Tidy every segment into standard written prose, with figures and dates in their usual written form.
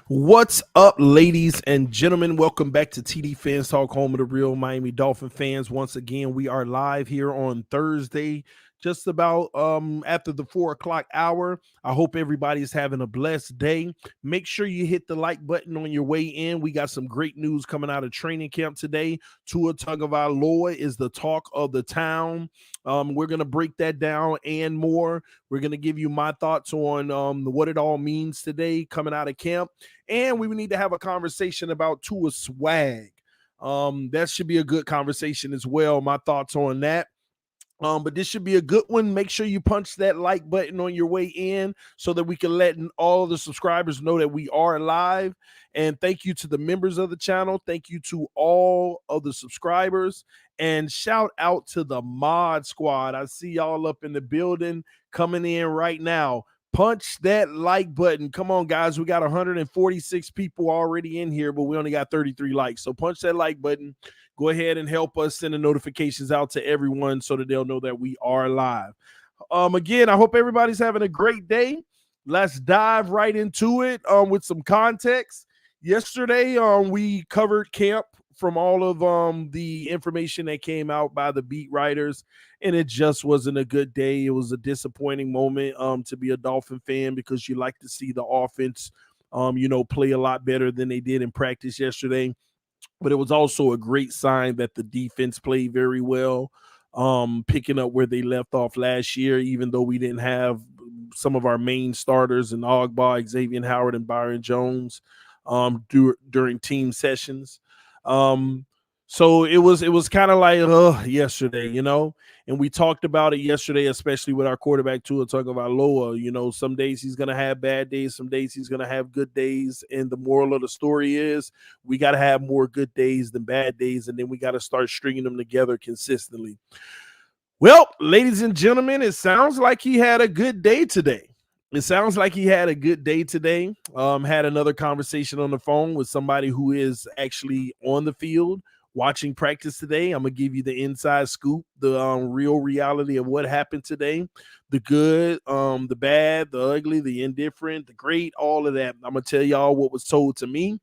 What's up, ladies and gentlemen? Welcome back to TD Fans Talk, home of the real Miami Dolphin fans. Once again, we are live here on Thursday, just about after the 4 o'clock hour. I hope everybody's having a blessed day. Make sure you hit the like button on your way in. We got some great news coming out of training camp today. Tua Tagovailoa is the talk of the town. We're going to break that down and more. We're going to give you my thoughts on what it all means today coming out of camp. And we need to have a conversation about Tua's swag. That should be a good conversation as well. My thoughts on that. But this should be a good one. Make sure you punch that like button on your way in so that we can let all the subscribers know that we are live. And thank you to the members of the channel. Thank you to all of the subscribers. And shout out to the mod squad. I see y'all up in the building coming in right now. Punch that like button. Come on, guys. We got 146 people already in here, but we only got 33 likes. So punch that like button. Go ahead and help us send the notifications out to everyone so that they'll know that we are live. Again, I hope everybody's having a great day. Let's dive right into it with some context. Yesterday, we covered camp from all of the information that came out by the beat writers, and it just wasn't a good day. It was a disappointing moment to be a Dolphin fan because you like to see the offense, play a lot better than they did in practice yesterday. But it was also a great sign that the defense played very well, picking up where they left off last year, even though we didn't have some of our main starters in Ogba, Xavier Howard, and Byron Jones during team sessions. So it was kind of like yesterday, and we talked about it yesterday, especially with our quarterback Tua Tagovailoa. Some days he's gonna have bad days, some days he's gonna have good days, and the moral of the story is we got to have more good days than bad days, and then we got to start stringing them together consistently. Well, ladies and gentlemen, it sounds like he had a good day today. Had another conversation on the phone with somebody who is actually on the field watching practice today. I'm going to give you the inside scoop, the real reality of what happened today, the good, the bad, the ugly, the indifferent, the great, all of that. I'm going to tell y'all what was told to me.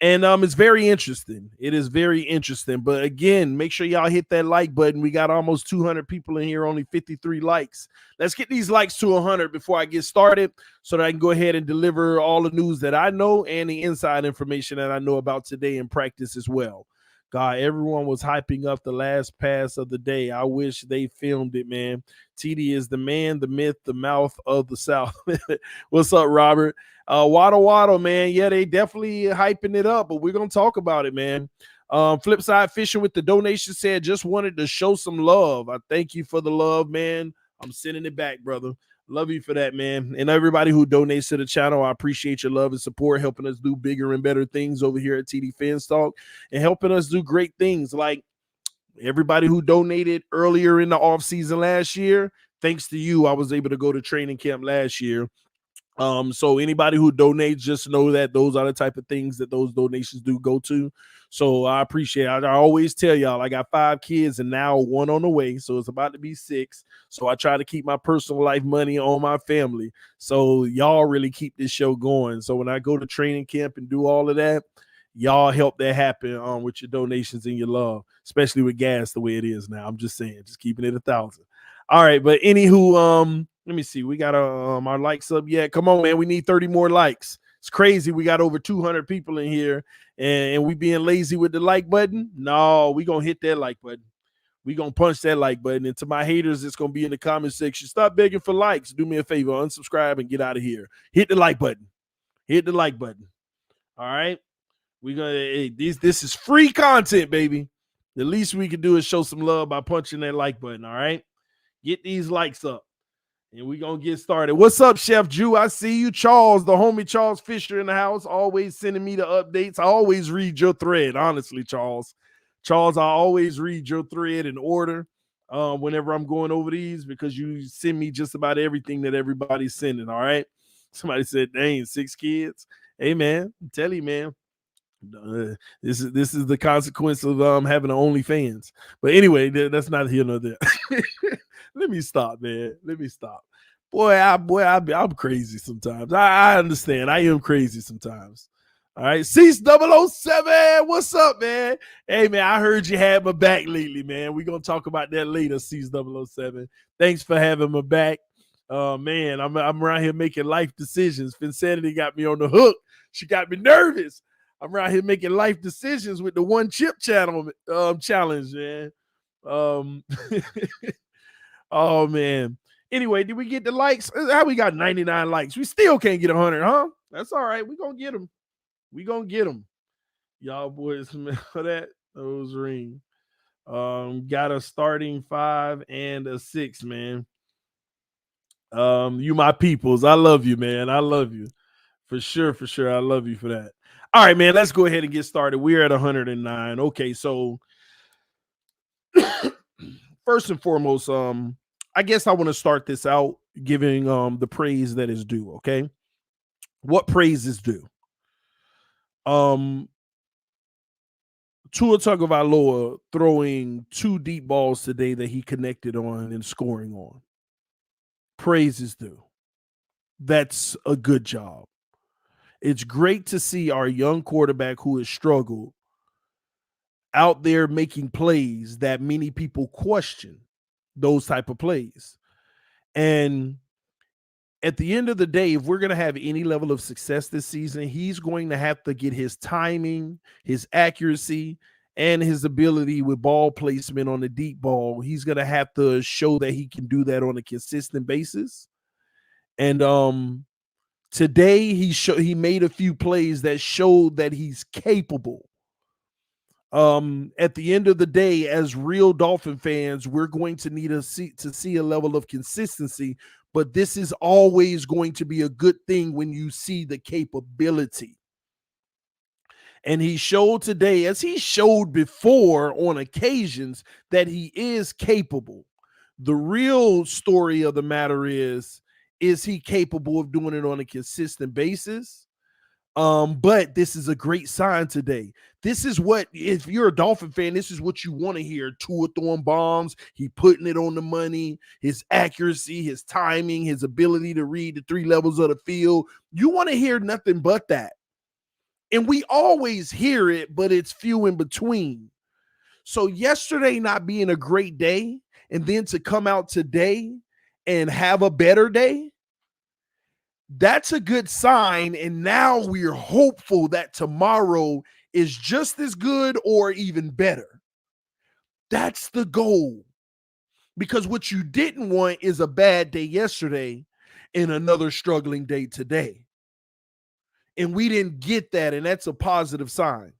It's very interesting. It is very interesting. But again, make sure y'all hit that like button. We got almost 200 people in here, only 53 likes. Let's get these likes to 100 before I get started so that I can go ahead and deliver all the news that I know and the inside information that I know about today in practice as well. God, everyone was hyping up the last pass of the day. I wish they filmed it, man. TD is the man, the myth, the mouth of the South. What's up, Robert? Waddle, man. Yeah, they definitely hyping it up, but we're going to talk about it, man. Flipside Fishing with the donation said, just wanted to show some love. I thank you for the love, man. I'm sending it back, brother. Love you for that, man. And everybody who donates to the channel, I appreciate your love and support, helping us do bigger and better things over here at TD FinStalk and helping us do great things like everybody who donated earlier in the offseason last year. Thanks to you, I was able to go to training camp last year. So anybody who donates, just know that those are the type of things that those donations do go to. So I appreciate it. I always tell y'all, I got 5 kids and now 1 on the way. So it's about to be 6. So I try to keep my personal life money on my family. So y'all really keep this show going. So when I go to training camp and do all of that, y'all help that happen with your donations and your love, especially with gas the way it is now. I'm just saying, just keeping it 1,000. All right, but anywho, let me see. We got our likes up yet. Come on, man. We need 30 more likes. It's crazy. We got over 200 people in here, and we being lazy with the like button. No, we gonna hit that like button. We gonna punch that like button. And to my haters, it's gonna be in the comment section. Stop begging for likes. Do me a favor, unsubscribe and get out of here. Hit the like button. Hit the like button. All right. This is free content, baby. The least we can do is show some love by punching that like button. All right. Get these likes up. And we're going to get started. What's up, Chef Jew? I see you. Charles, the homie Charles Fisher in the house, always sending me the updates. I always read your thread, honestly, Charles. Charles, I always read your thread in order whenever I'm going over these because you send me just about everything that everybody's sending, all right? Somebody said, dang, 6 kids. Hey, man, I'm telling you, man. This is the consequence of having an OnlyFans. But anyway, that's not here nor there. Let me stop, man. Let me stop. I'm crazy sometimes. I understand. I am crazy sometimes. All right, Cease 007, what's up, man? Hey, man, I heard you had my back lately, man. We're going to talk about that later, Cease 007. Thanks for having my back. Man, I'm around here making life decisions. Finsanity got me on the hook. She got me nervous. I'm around here making life decisions with the one chip channel challenge, man. Oh, man. Anyway, did we get the likes? How we got 99 likes? We still can't get 100, huh? That's all right. We're going to get them. We gonna get them. Y'all boys smell that? Those ring. Got a starting 5 and a 6, man. You my peoples. I love you, man. I love you. For sure, for sure. I love you for that. All right, man. Let's go ahead and get started. We're at 109. Okay, so first and foremost, I guess I want to start this out giving the praise that is due, okay? What praise is due? Tua Tagovailoa throwing 2 deep balls today that he connected on and scoring on. Praise is due. That's a good job. It's great to see our young quarterback who has struggled out there making plays that many people question those type of plays. And at the end of the day, if we're going to have any level of success this season, he's going to have to get his timing, his accuracy, and his ability with ball placement on the deep ball. He's going to have to show that he can do that on a consistent basis. And today he made a few plays that showed that he's capable. At the end of the day, as real Dolphin fans, we're going to need to see a level of consistency, but this is always going to be a good thing when you see the capability. And he showed today, as he showed before on occasions, that he is capable. The real story of the matter is he capable of doing it on a consistent basis? But this is a great sign today. This is what, if you're a Dolphin fan, this is what you want to hear. Tua throwing bombs, he putting it on the money, his accuracy, his timing, his ability to read the 3 levels of the field. You want to hear nothing but that. And we always hear it, but it's few in between. So yesterday not being a great day, and then to come out today and have a better day, that's a good sign. And now we're hopeful that tomorrow is just as good or even better. That's the goal. Because what you didn't want is a bad day yesterday and another struggling day today. And we didn't get that, and that's a positive sign.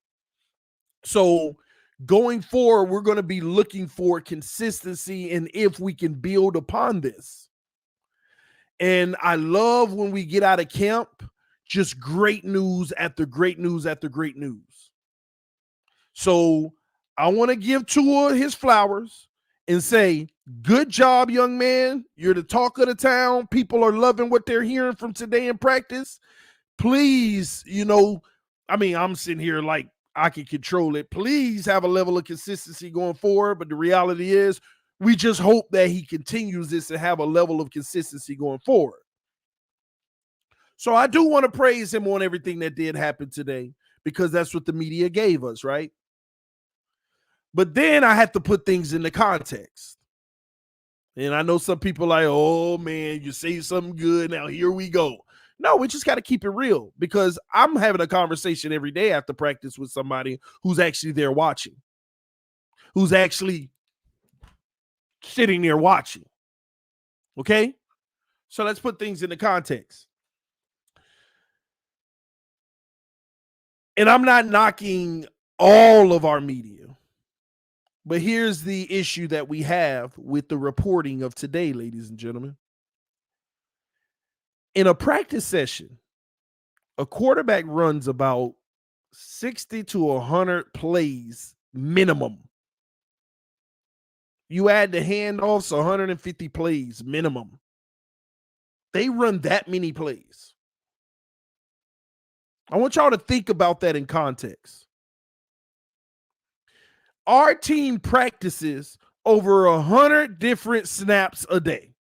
So going forward, we're going to be looking for consistency and if we can build upon this. And I love when we get out of camp, just great news after great news after great news. So I want to give Tua his flowers and say, good job, young man. You're the talk of the town. People are loving what they're hearing from today in practice. Please, I'm sitting here like I can control it. Please have a level of consistency going forward. But the reality is, we just hope that he continues this and have a level of consistency going forward. So I do want to praise him on everything that did happen today, because that's what the media gave us, right? But then I had to put things into context. And I know some people are like, oh, man, you say something good. Now here we go. No, we just got to keep it real, because I'm having a conversation every day after practice with somebody who's actually there watching, who's actually sitting there watching. Okay? So let's put things into context. And I'm not knocking all of our media, but here's the issue that we have with the reporting of today, ladies and gentlemen. In a practice session, a quarterback runs about 60 to 100 plays minimum. You add the handoffs, 150 plays minimum. They run that many plays. I want y'all to think about that in context. Our team practices over 100 different snaps a day.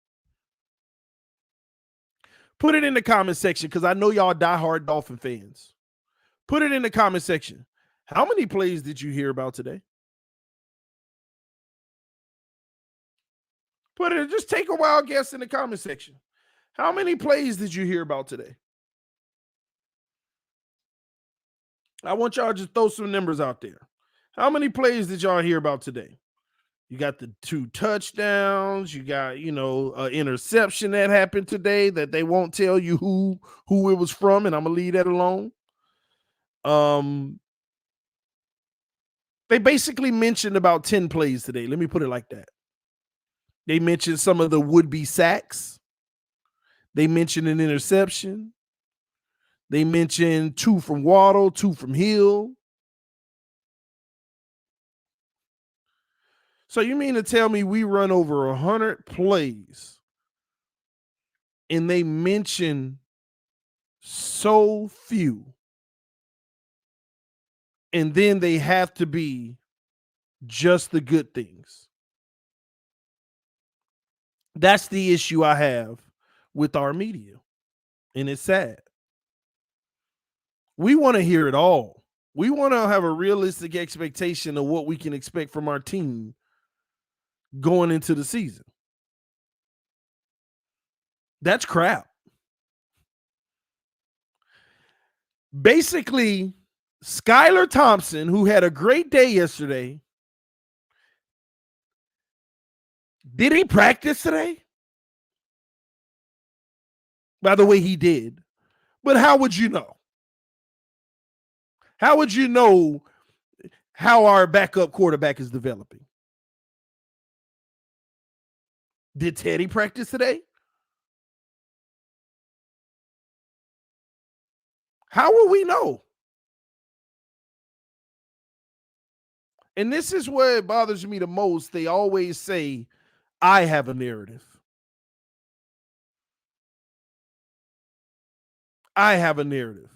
Put it in the comment section because I know y'all diehard Dolphin fans. Put it in the comment section. How many plays did you hear about today? Put it, just take a wild guess in the comment section. How many plays did you hear about today? I want y'all to just throw some numbers out there. How many plays did y'all hear about today? You got the 2 touchdowns. You got, an interception that happened today that they won't tell you who it was from, and I'm gonna leave that alone. They basically mentioned about 10 plays today. Let me put it like that. They mentioned some of the would-be sacks. They mentioned an interception. They mentioned 2 from Waddle, 2 from Hill. So you mean to tell me we run over 100 plays and they mention so few, and then they have to be just the good things? That's the issue I have with our media, and it's sad. We want to hear it all. We want to have a realistic expectation of what we can expect from our team going into the season. That's crap. Basically, Skylar Thompson, who had a great day yesterday, did he practice today? By the way, he did. But how would you know? How would you know how our backup quarterback is developing? Did Teddy practice today? How will we know? And this is what bothers me the most. They always say, I have a narrative. I have a narrative.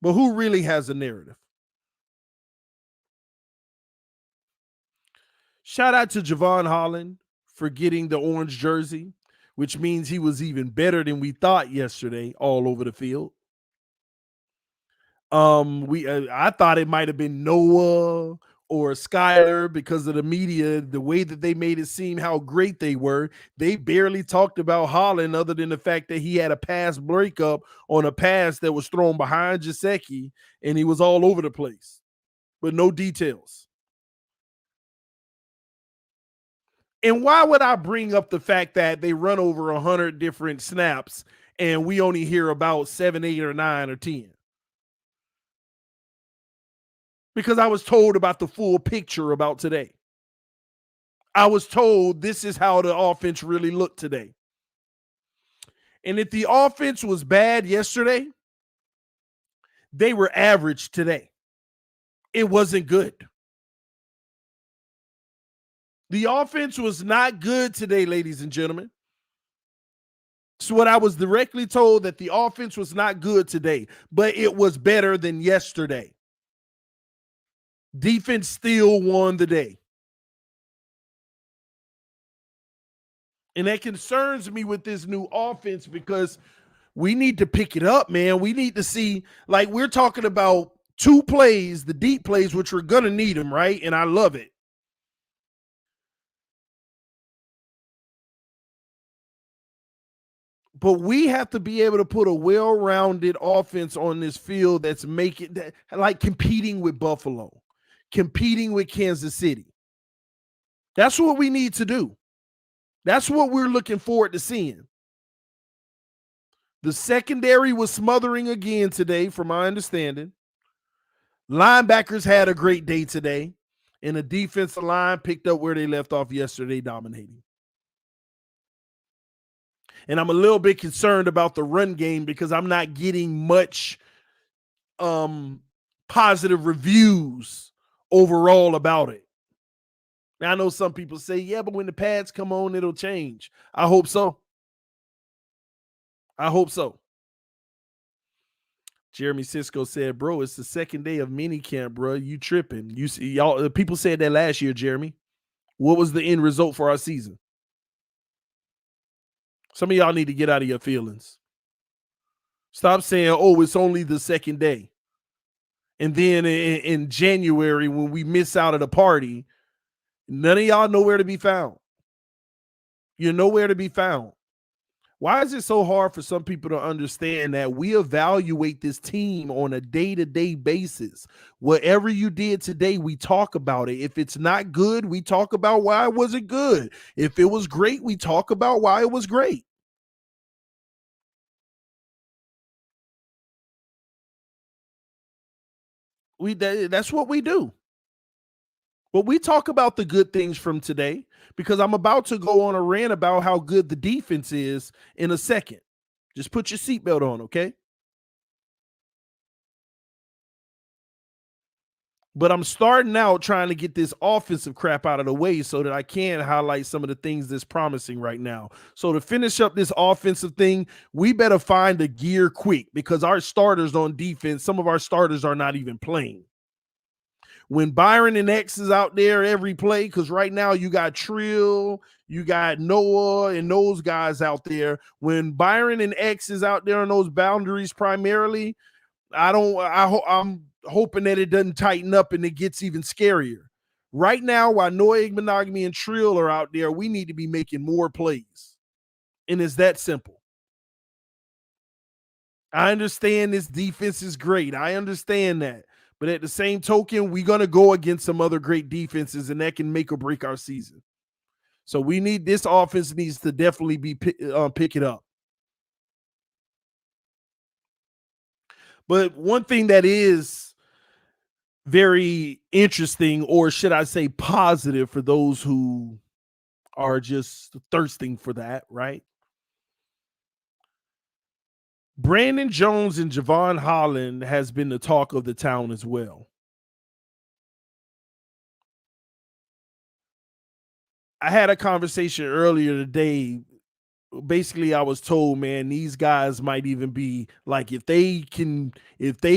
But who really has a narrative? Shout out to Javon Holland for getting the orange jersey, which means he was even better than we thought yesterday all over the field. I thought it might have been Noah or Skyler because of the media, the way that they made it seem how great they were. They barely talked about Holland other than the fact that he had a pass breakup on a pass that was thrown behind Gesicki, and he was all over the place, but no details. And why would I bring up the fact that they run over 100 different snaps and we only hear about 7, 8, or 9, or 10? Because I was told about the full picture about today. I was told this is how the offense really looked today. And if the offense was bad yesterday, they were average today. It wasn't good. The offense was not good today, ladies and gentlemen. So what I was directly told, that the offense was not good today, but it was better than yesterday. Defense still won the day. And that concerns me with this new offense because we need to pick it up, man. We need to see, like, we're talking about 2 plays, the deep plays, which we're going to need them, right? And I love it. But we have to be able to put a well-rounded offense on this field that's making that, like, competing with Buffalo, competing with Kansas City. That's what we need to do. That's what we're looking forward to seeing. The secondary was smothering again today, from my understanding. Linebackers had a great day today, and the defensive line picked up where they left off yesterday, dominating. And I'm a little bit concerned about the run game because I'm not getting much positive reviews overall about it. Now, I know some people say, yeah, but when the pads come on, it'll change. I hope so. I hope so. Jeremy Sisko said, bro, it's the second day of mini camp, bro. You tripping. You see, y'all, people said that last year, Jeremy. What was the end result for our season? Some of y'all need to get out of your feelings. Stop saying, oh, it's only the second day. And then in January, when we miss out at a party, none of y'all know where to be found. You're nowhere to be found. Why is it so hard for some people to understand that we evaluate this team on a day-to-day basis? Whatever you did today, we talk about it. If it's not good, we talk about why it wasn't good. If it was great, we talk about why it was great. That's what we do. But we talk about the good things from today because I'm about to go on a rant about how good the defense is in a second. Just put your seatbelt on, okay? But I'm starting out trying to get this offensive crap out of the way so that I can highlight some of the things that's promising right now. So to finish up this offensive thing, we better find a gear quick because our starters on defense, some of our starters are not even playing. When Byron and X is out there every play, because right now you got Trill, you got Noah and those guys out there. When Byron and X is out there on those boundaries primarily, I'm hoping that it doesn't tighten up and it gets even scarier. Right now, while Noah Igbenogany and Trill are out there, we need to be making more plays. And it's that simple. I understand this defense is great. I understand that. But at the same token, we're going to go against some other great defenses, and that can make or break our season. So this offense needs to definitely be pick it up. But one thing that is very interesting, or should I say positive for those who are just thirsting for that, right? Brandon Jones and Javon Holland has been the talk of the town as well. I had a conversation earlier today. Basically, I was told, man, these guys might even be like, if they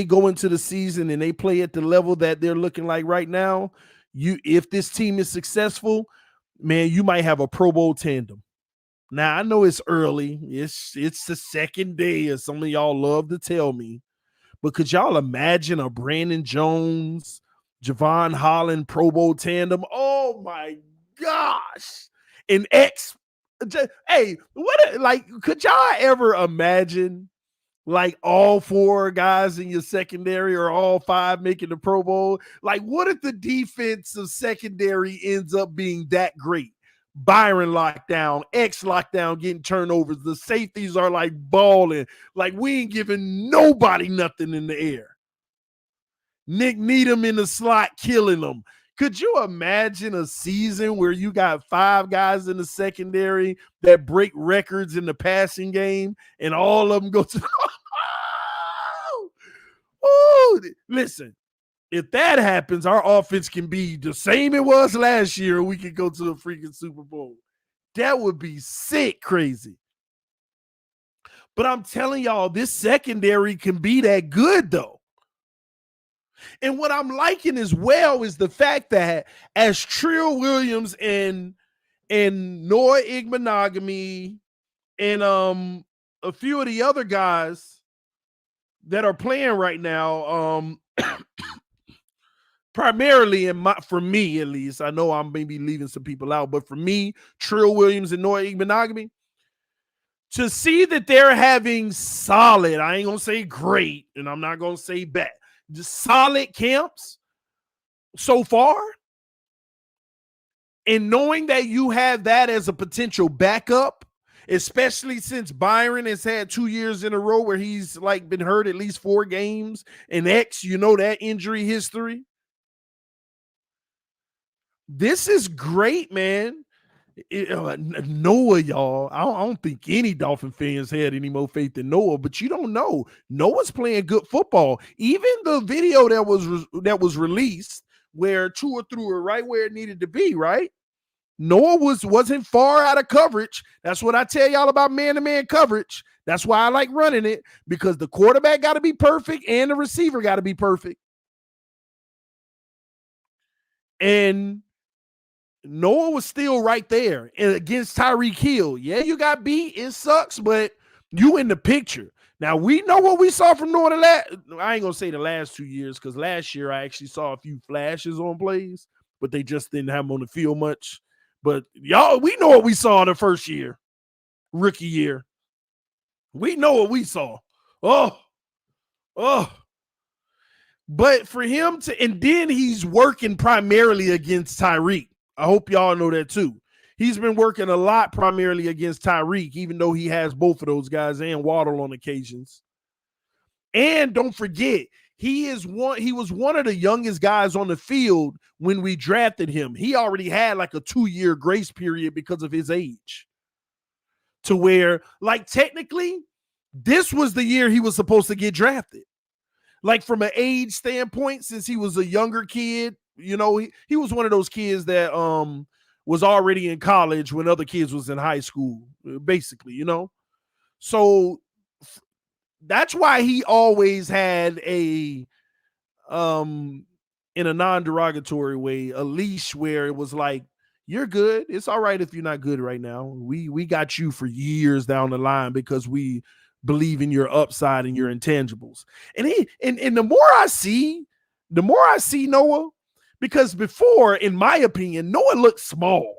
go into the season and they play at the level that they're looking like right now, if this team is successful, man, you might have a Pro Bowl tandem. Now I know it's early. It's the second day, as some of y'all love to tell me. But could y'all imagine a Brandon Jones, Javon Holland Pro Bowl tandem? Oh my gosh. An X. Hey, could y'all ever imagine like all four guys in your secondary or all five making the Pro Bowl? Like, what if the defensive secondary ends up being that great? Byron lockdown, X lockdown, getting turnovers. The safeties are like balling. Like, we ain't giving nobody nothing in the air. Nick Needham in the slot killing them. Could you imagine a season where you got five guys in the secondary that break records in the passing game and all of them go to oh, listen, if that happens, our offense can be the same it was last year. We could go to a freaking Super Bowl. That would be sick crazy. But I'm telling y'all, this secondary can be that good, though. And what I'm liking as well is the fact that as Trill Williams and Noah Igbenogany and a few of the other guys that are playing right now, primarily for me at least, I know I'm maybe leaving some people out, but for me, Trill Williams and Noah Igbenogany, to see that they're having solid, I ain't gonna say great, and I'm not gonna say bad, just solid camps so far, and knowing that you have that as a potential backup, especially since Byron has had 2 years in a row where he's like been hurt at least 4 games, and X, that injury history. This is great, man. Noah, y'all. I don't think any Dolphin fans had any more faith in Noah, but you don't know. Noah's playing good football. Even the video that was released where Tua threw it right where it needed to be, right? Noah wasn't far out of coverage. That's what I tell y'all about man-to-man coverage. That's why I like running it, because the quarterback got to be perfect and the receiver got to be perfect. And Noah was still right there against Tyreek Hill. Yeah, you got beat. It sucks, but you in the picture. Now we know what we saw from Noah I ain't gonna say the last 2 years, because last year I actually saw a few flashes on plays, but they just didn't have them on the field much. But y'all, we know what we saw the first year, rookie year. We know what we saw. Oh, oh. But for him to, and then he's working primarily against Tyreek. I hope y'all know that too. He's been working a lot primarily against Tyreek, even though he has both of those guys and Waddle on occasions. And don't forget, he was one of the youngest guys on the field when we drafted him. He already had like a 2-year grace period because of his age. To where, like, technically, this was the year he was supposed to get drafted. Like, from an age standpoint, since he was a younger kid, you know, he was one of those kids that was already in college when other kids was in high school, basically, you know. So that's why he always had a in a non-derogatory way, a leash where it was like, you're good. It's all right if you're not good right now. We got you for years down the line because we believe in your upside and your intangibles. And the more I see Noah, because before, in my opinion, Noah looked small.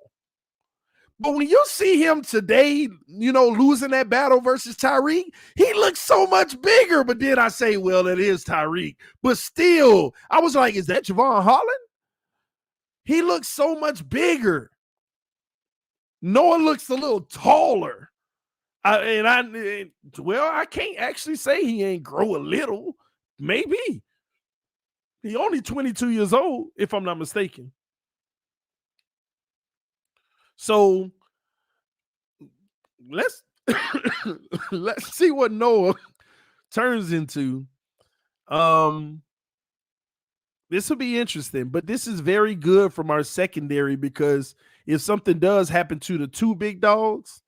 But when you see him today, you know, losing that battle versus Tyreek, he looks so much bigger. But then I say, well, it is Tyreek. But still, I was like, is that Javon Holland? He looks so much bigger. Noah looks a little taller. I can't actually say he ain't grow a little. Maybe. He only 22 years old, if I'm not mistaken. So let's let's see what Noah turns into. This will be interesting, but this is very good from our secondary, because if something does happen to the two big dogs,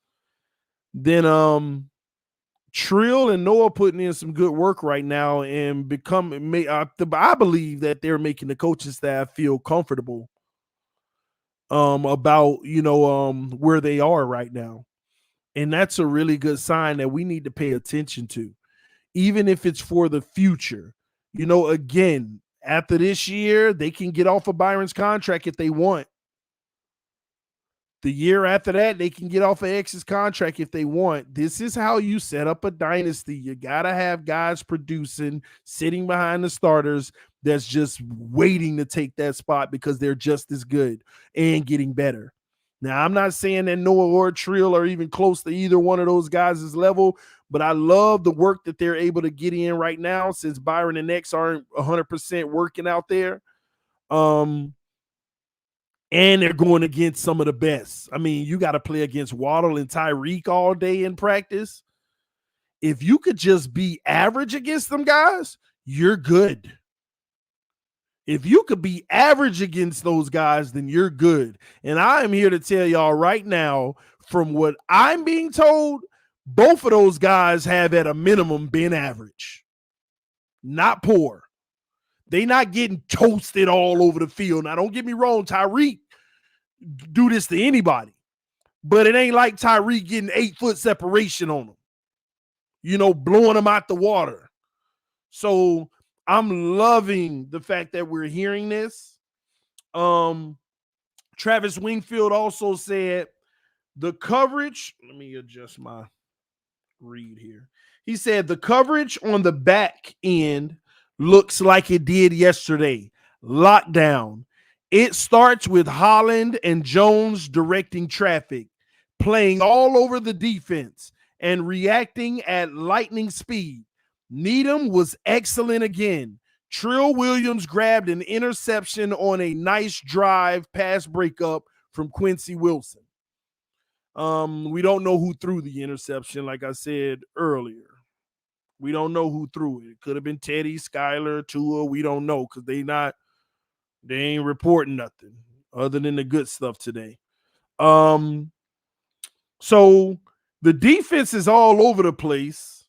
then Trill and Noah putting in some good work right now and I believe that they're making the coaching staff feel comfortable about, you know, where they are right now. And that's a really good sign that we need to pay attention to, even if it's for the future. You know, again, after this year, they can get off of Byron's contract if they want. The year after that, they can get off of X's contract if they want. This is how you set up a dynasty. You got to have guys producing, sitting behind the starters that's just waiting to take that spot because they're just as good and getting better. Now, I'm not saying that Noah or Trill are even close to either one of those guys' level, but I love the work that they're able to get in right now since Byron and X aren't 100% working out there. And they're going against some of the best. I mean, you got to play against Waddle and Tyreek all day in practice. If you could just be average against them guys, you're good. If you could be average against those guys, then you're good. And I am here to tell y'all right now, from what I'm being told, both of those guys have at a minimum been average, not poor. They not getting toasted all over the field. Now, don't get me wrong, Tyreek do this to anybody, but it ain't like Tyreek getting 8-foot separation on them, you know, blowing them out the water. So I'm loving the fact that we're hearing this. Travis Wingfield also said the coverage, let me adjust my read here. He said the coverage on the back end looks like it did yesterday. Lockdown. It starts with Holland and Jones directing traffic, playing all over the defense and reacting at lightning speed. Needham was excellent again. Trill Williams grabbed an interception on a nice drive pass breakup from Quincy Wilson. We don't know who threw the interception, like I said earlier. We don't know who threw it. It could have been Teddy, Skyler, Tua. We don't know because they ain't reporting nothing other than the good stuff today. So the defense is all over the place.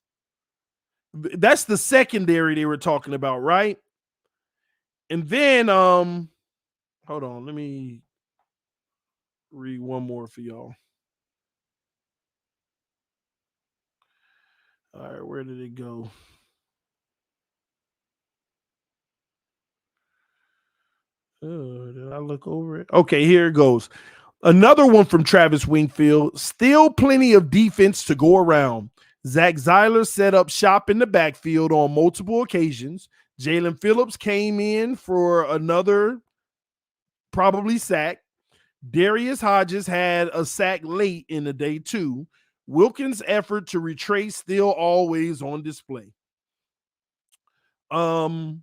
That's the secondary they were talking about, right? And then hold on, let me read one more for y'all. All right, where did it go? Did I look over it? Okay, here it goes. Another one from Travis Wingfield. Still plenty of defense to go around. Zach Zeiler set up shop in the backfield on multiple occasions. Jalen Phillips came in for another probably sack. Darius Hodges had a sack late in the day too. Wilkins' effort to retrace still always on display. Y'all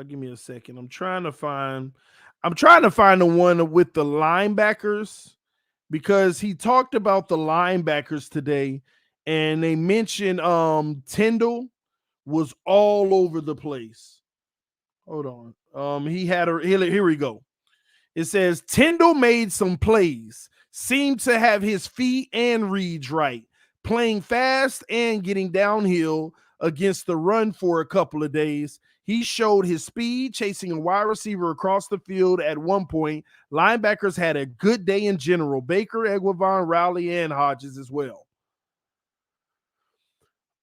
give me a second. I'm trying to find the one with the linebackers because he talked about the linebackers today and they mentioned Tyndall was all over the place. Hold on. He had a here we go. It says Tyndall made some plays, seemed to have his feet and reads right, playing fast and getting downhill against the run for a couple of days. He showed his speed, chasing a wide receiver across the field at one point. Linebackers had a good day in general. Baker, Egwavon, Rowley, and Hodges as well.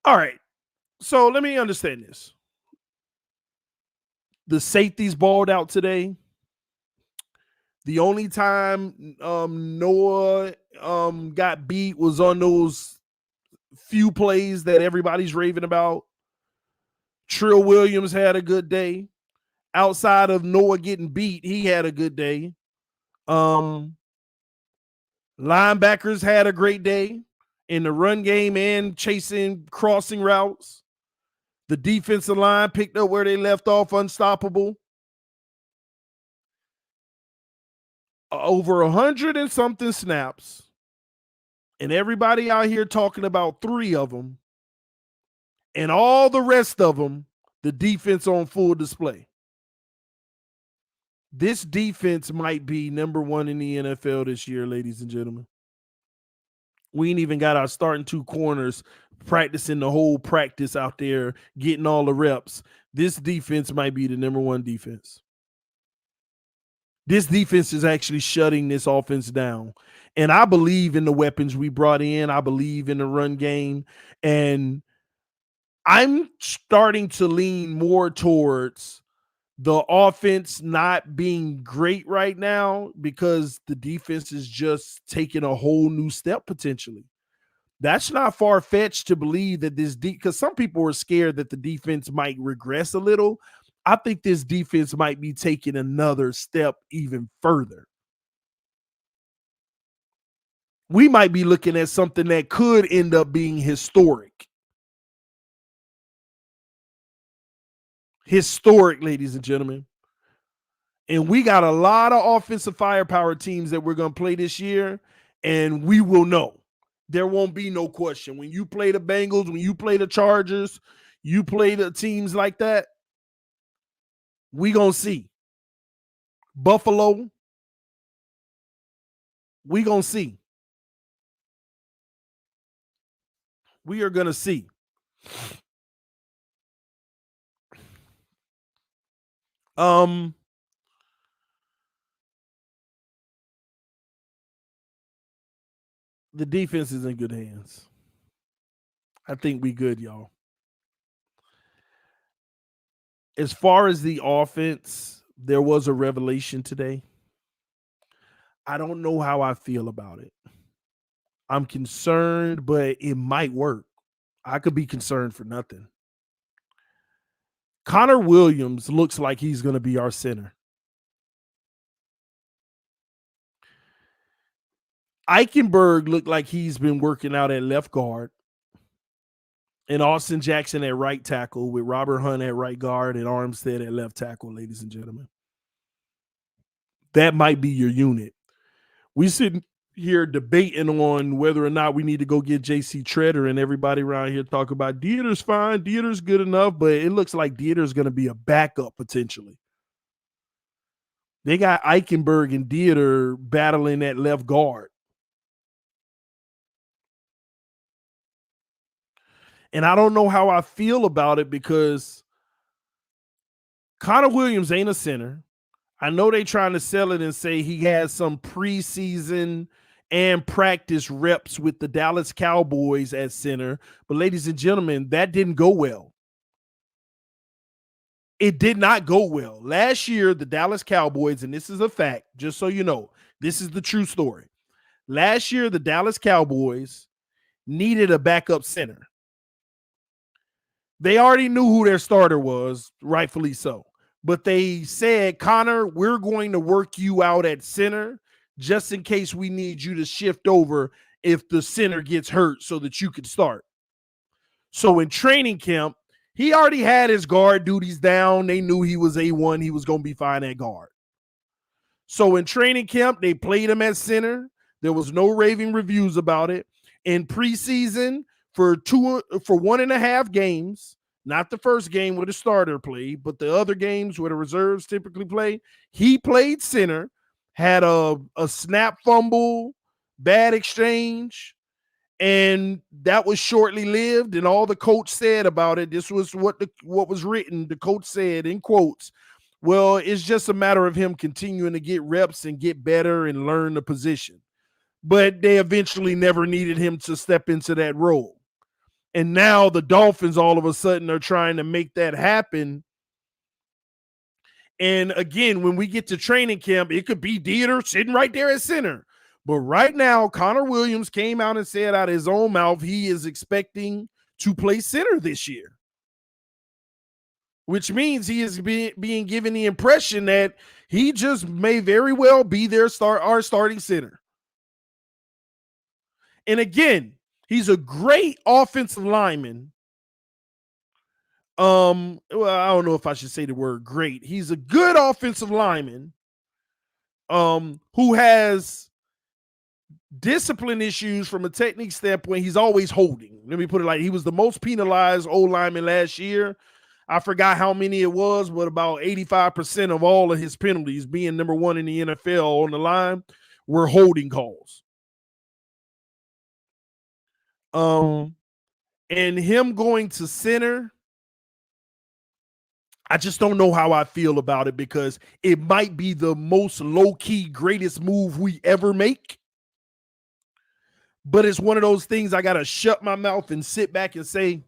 All right. So let me understand this. The safeties balled out today. The only time Noah got beat was on those few plays that everybody's raving about. Trill Williams had a good day. Outside of Noah getting beat, he had a good day. Linebackers had a great day in the run game and chasing crossing routes. The defensive line picked up where they left off, unstoppable. Over 100 and something snaps. And everybody out here talking about 3 of them. And all the rest of them, the defense on full display. This defense might be number 1 in the NFL this year, ladies and gentlemen. We ain't even got our starting 2 corners practicing the whole practice out there, getting all the reps. This defense might be the number 1 defense. This defense is actually shutting this offense down. And I believe in the weapons we brought in. I believe in the run game. And I'm starting to lean more towards the offense not being great right now because the defense is just taking a whole new step potentially. That's not far-fetched to believe that this because some people were scared that the defense might regress a little. I think this defense might be taking another step even further. We might be looking at something that could end up being historic. Historic, ladies and gentlemen. And we got a lot of offensive firepower teams that we're going to play this year, and we will know. There won't be no question. When you play the Bengals, when you play the Chargers, you play the teams like that, we going to see. Buffalo, we going to see. We are going to see. The defense is in good hands. I think we good, y'all. As far as the offense, there was a revelation today. I don't know how I feel about it. I'm concerned, but it might work. I could be concerned for nothing. Connor Williams looks like he's going to be our center. Eichenberg looked like he's been working out at left guard. And Austin Jackson at right tackle with Robert Hunt at right guard and Armstead at left tackle, ladies and gentlemen. That might be your unit. We sitting here debating on whether or not we need to go get J.C. Treader, and everybody around here talk about Dieter's fine, Dieter's good enough, but it looks like Dieter's going to be a backup potentially. They got Eichenberg and Dieter battling at left guard. And I don't know how I feel about it because Connor Williams ain't a center. I know they trying to sell it and say he has some preseason and practice reps with the Dallas Cowboys at center. But ladies and gentlemen, that didn't go well. It did not go well. Last year, the Dallas Cowboys, and this is a fact, just so you know, this is the true story. Last year, the Dallas Cowboys needed a backup center. They already knew who their starter was, rightfully so. But they said, Connor, we're going to work you out at center just in case we need you to shift over if the center gets hurt so that you could start. So in training camp, he already had his guard duties down. They knew he was A1. He was going to be fine at guard. So in training camp, they played him at center. There was no raving reviews about it. In preseason, for 1.5 games, not the first game where the starter played, but the other games where the reserves typically play, he played center, had a snap fumble, bad exchange, and that was shortly lived. And all the coach said about it, this was what was written. The coach said in quotes, well, it's just a matter of him continuing to get reps and get better and learn the position. But they eventually never needed him to step into that role. And now the Dolphins all of a sudden are trying to make that happen. And again, when we get to training camp, it could be Dieter sitting right there at center. But right now, Connor Williams came out and said out of his own mouth he is expecting to play center this year, which means he is being given the impression that he just may very well be our starting center. And again, he's a great offensive lineman. Well, I don't know if I should say the word great. He's a good offensive lineman who has discipline issues from a technique standpoint. He's always holding. Let me put it like he was the most penalized old lineman last year. I forgot how many it was, but about 85% of all of his penalties, being number one in the NFL on the line, were holding calls. And him going to center, I just don't know how I feel about it, because it might be the most low-key, greatest move we ever make. But it's one of those things I got to shut my mouth and sit back and say,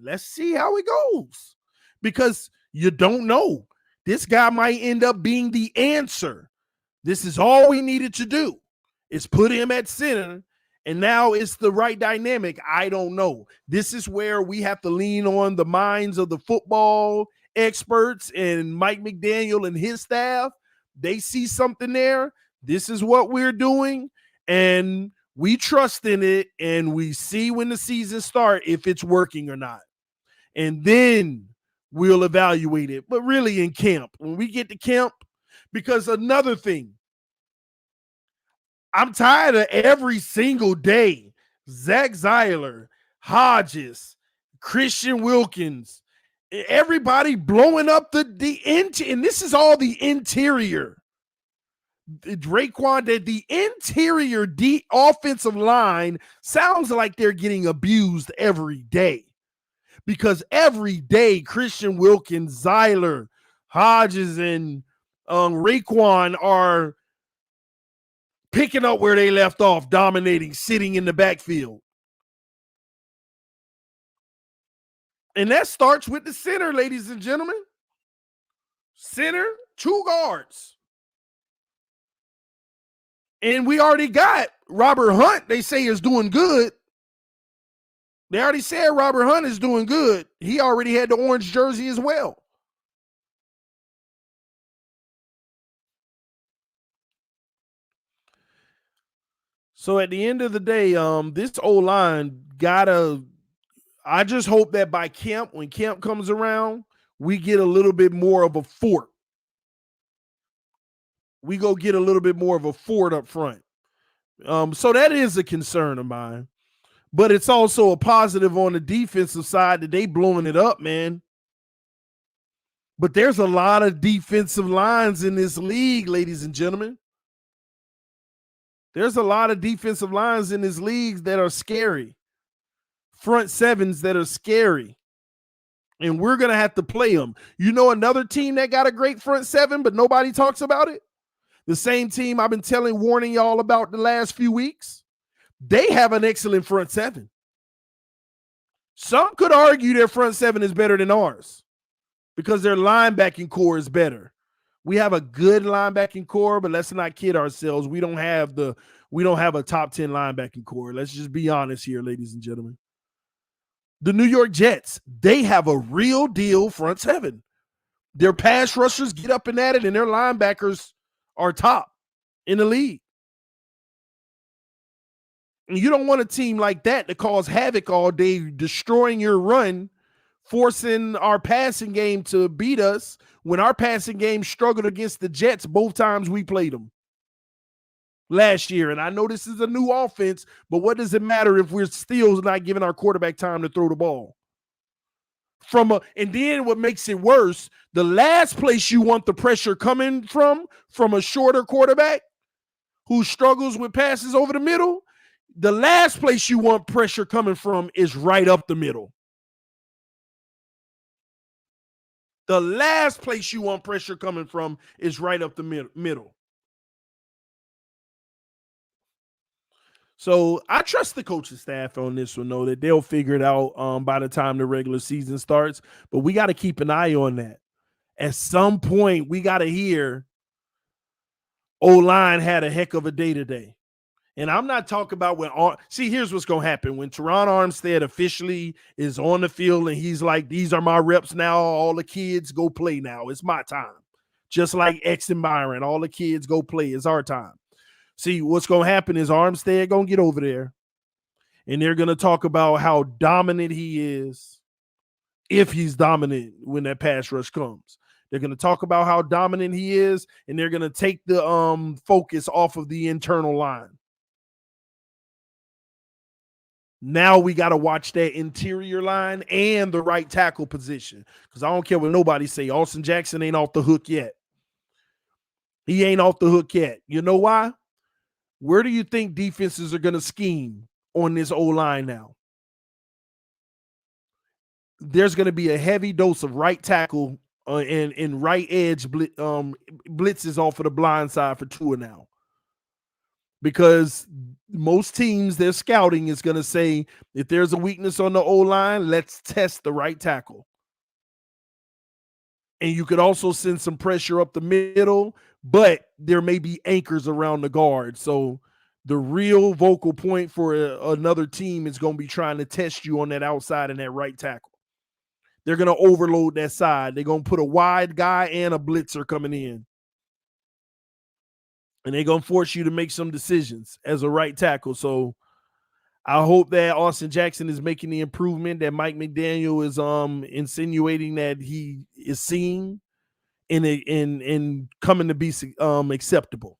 let's see how it goes. Because you don't know. This guy might end up being the answer. This is all we needed to do, is put him at center. And now it's the right dynamic. I don't know. This is where we have to lean on the minds of the football experts and Mike McDaniel and his staff. They see something there. This is what we're doing. And we trust in it. And we see when the season starts if it's working or not. And then we'll evaluate it. But really in camp, when we get to camp, because another thing, I'm tired of every single day, Zach Zeiler, Hodges, Christian Wilkins, everybody blowing up the and this is all the interior. Raekwon, the interior offensive line sounds like they're getting abused every day, because every day Christian Wilkins, Zeiler, Hodges, and Raekwon are picking up where they left off, dominating, sitting in the backfield. And that starts with the center, ladies and gentlemen. Center, 2 guards. And we already got Robert Hunt, they say, is doing good. They already said Robert Hunt is doing good. He already had the orange jersey as well. So at the end of the day, this O-line I just hope that by camp, when camp comes around, we get a little bit more of a fort. We go get a little bit more of a fort up front. So that is a concern of mine. But it's also a positive on the defensive side that they blowing it up, man. But there's a lot of defensive lines in this league, ladies and gentlemen. There's a lot of defensive lines in this league that are scary. Front sevens that are scary. And we're going to have to play them. You know another team that got a great front seven, but nobody talks about it? The same team I've been warning y'all about the last few weeks, they have an excellent front seven. Some could argue their front seven is better than ours because their linebacking core is better. We have a good linebacking core, but let's not kid ourselves. We don't have a top 10 linebacking core. Let's just be honest here, ladies and gentlemen. The New York Jets, they have a real deal front seven. Their pass rushers get up and at it, and their linebackers are top in the league. And you don't want a team like that to cause havoc all day, destroying your run, forcing our passing game to beat us when our passing game struggled against the Jets both times we played them last year. And I know this is a new offense, but what does it matter if we're still not giving our quarterback time to throw the ball? And then what makes it worse, the last place you want the pressure coming from a shorter quarterback who struggles with passes over the middle, the last place you want pressure coming from is right up the middle. The last place you want pressure coming from is right up the middle. So I trust the coaching staff on this one, though, that they'll figure it out by the time the regular season starts. But we got to keep an eye on that. At some point, we got to hear O-line had a heck of a day today. And I'm not talking about here's what's going to happen. When Teron Armstead officially is on the field and he's like, these are my reps now, all the kids go play now. It's my time. Just like X and Byron, all the kids go play. It's our time. See, what's going to happen is Armstead going to get over there, and they're going to talk about how dominant he is, if he's dominant when that pass rush comes. They're going to talk about how dominant he is, and they're going to take the focus off of the internal line. Now we got to watch that interior line and the right tackle position, because I don't care what nobody say. Austin Jackson ain't off the hook yet. He ain't off the hook yet. You know why? Where do you think defenses are going to scheme on this O-line now? There's going to be a heavy dose of right tackle and right edge blitzes off of the blind side for Tua now. Because most teams, their scouting is going to say, if there's a weakness on the O-line, let's test the right tackle. And you could also send some pressure up the middle, but there may be anchors around the guard. So the real vocal point for another team is going to be trying to test you on that outside and that right tackle. They're going to overload that side. They're going to put a wide guy and a blitzer coming in. And they're going to force you to make some decisions as a right tackle. So I hope that Austin Jackson is making the improvement that Mike McDaniel is insinuating that he is seeing in coming to be acceptable.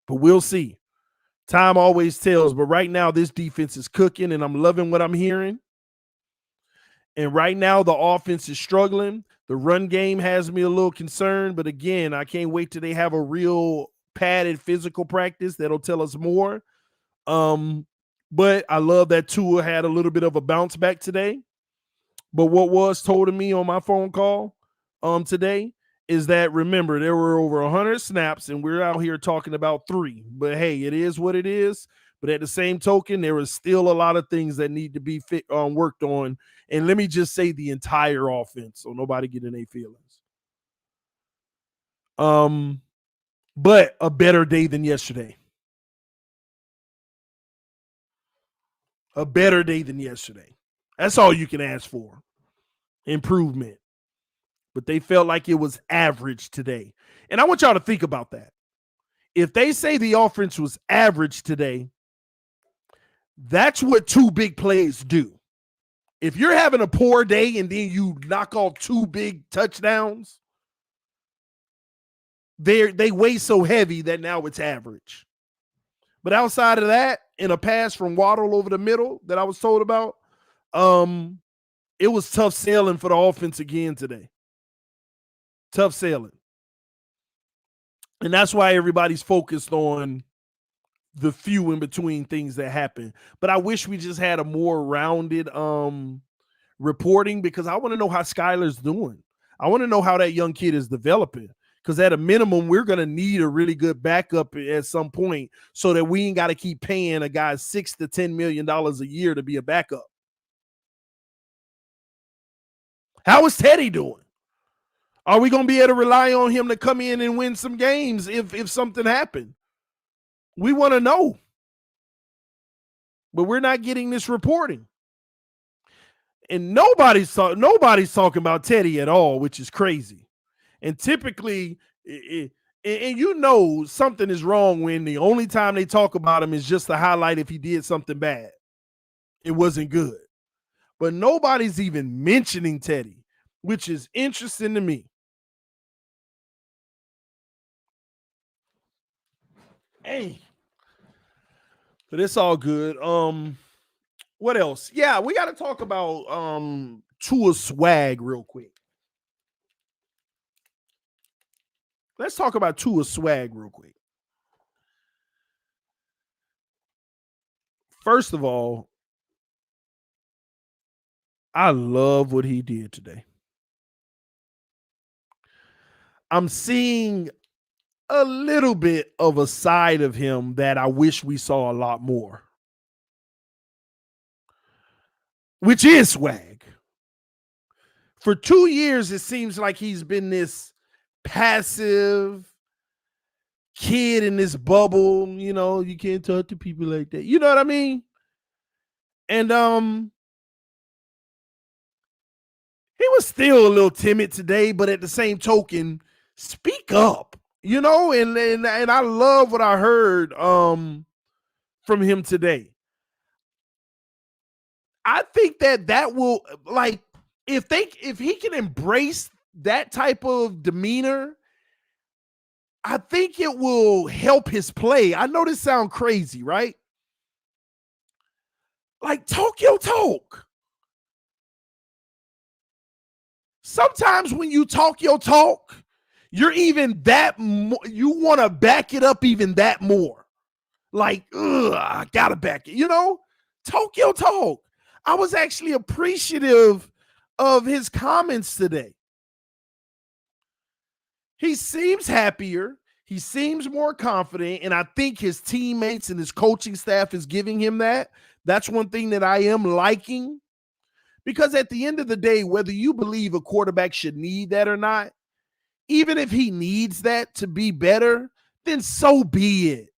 But we'll see. Time always tells. But right now, this defense is cooking, and I'm loving what I'm hearing. And right now, the offense is struggling. The run game has me a little concerned. But again, I can't wait till they have a real padded physical practice that'll tell us more. But I love that Tua had a little bit of a bounce back today. But what was told to me on my phone call today is that, remember, there were over 100 snaps, and we're out here talking about 3. But hey, it is what it is. But at the same token, there is still a lot of things that need to be worked on. And let me just say the entire offense, so nobody get in their feelings. But a better day than yesterday. A better day than yesterday. That's all you can ask for. Improvement. But they felt like it was average today. And I want y'all to think about that. If they say the offense was average today, that's what 2 big plays do. If you're having a poor day and then you knock off 2 big touchdowns, they weigh so heavy that now it's average. But outside of that, in a pass from Waddle over the middle that I was told about, it was tough sailing for the offense again today. Tough sailing. And that's why everybody's focused on the few in between things that happen. But I wish we just had a more rounded reporting, because I want to know how Skylar's doing. I want to know how that young kid is developing, because at a minimum, we're going to need a really good backup at some point so that we ain't got to keep paying a guy $6 to $10 million a year to be a backup. How is Teddy doing? Are we going to be able to rely on him to come in and win some games if something happened? We want to know. But we're not getting this reporting. And nobody's talking about Teddy at all, which is crazy. And typically, and you know something is wrong when the only time they talk about him is just to highlight if he did something bad. It wasn't good. But nobody's even mentioning Teddy, which is interesting to me. Hey. But it's all good. What else? Yeah, we got to talk about Tua swag real quick. Let's talk about Tua swag real quick. First of all, I love what he did today. I'm seeing a little bit of a side of him that I wish we saw a lot more, which is swag. For 2 years, it seems like he's been this passive kid in this bubble. You know, you can't talk to people like that. You know what I mean? And he was still a little timid today, but at the same token, speak up. You know, and I love what I heard from him today. I think that will, like, if he can embrace that type of demeanor, I think it will help his play. I know this sounds crazy, right? Like, talk your talk. Sometimes when you talk your talk, you're even that you want to back it up even that more. Like, I gotta back it. You know, talk your talk. I was actually appreciative of his comments today. He seems happier. He seems more confident. And I think his teammates and his coaching staff is giving him that. That's one thing that I am liking. Because at the end of the day, whether you believe a quarterback should need that or not, even if he needs that to be better, then so be it.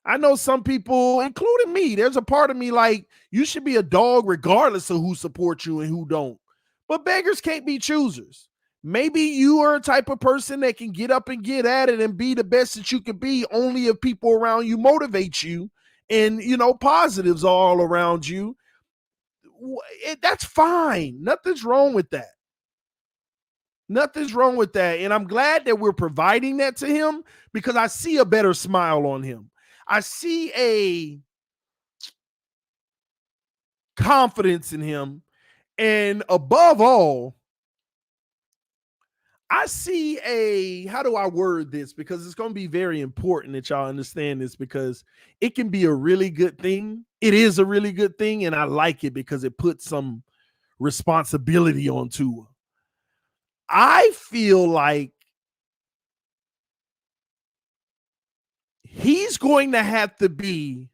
I know some people, including me, there's a part of me like, you should be a dog regardless of who supports you and who don't. But beggars can't be choosers. Maybe you are a type of person that can get up and get at it and be the best that you can be only if people around you motivate you and, you know, positives all around you. That's fine. Nothing's wrong with that. Nothing's wrong with that. And I'm glad that we're providing that to him because I see a better smile on him. I see a confidence in him. And above all, I see how do I word this? Because it's going to be very important that y'all understand this because it can be a really good thing. It is a really good thing. And I like it because it puts some responsibility on Tua. I feel like he's going to have to be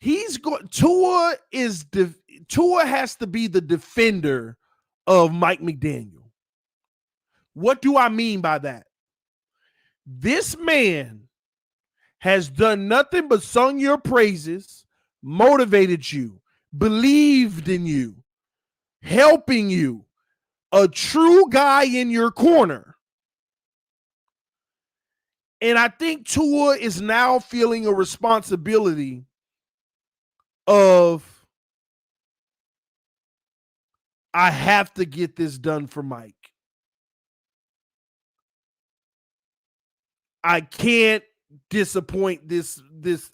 Tua has to be the defender of Mike McDaniel. What do I mean by that? This man has done nothing but sung your praises, motivated you, believed in you, helping you, a true guy in your corner. And I think Tua is now feeling a responsibility of, I have to get this done for Mike. I can't disappoint this.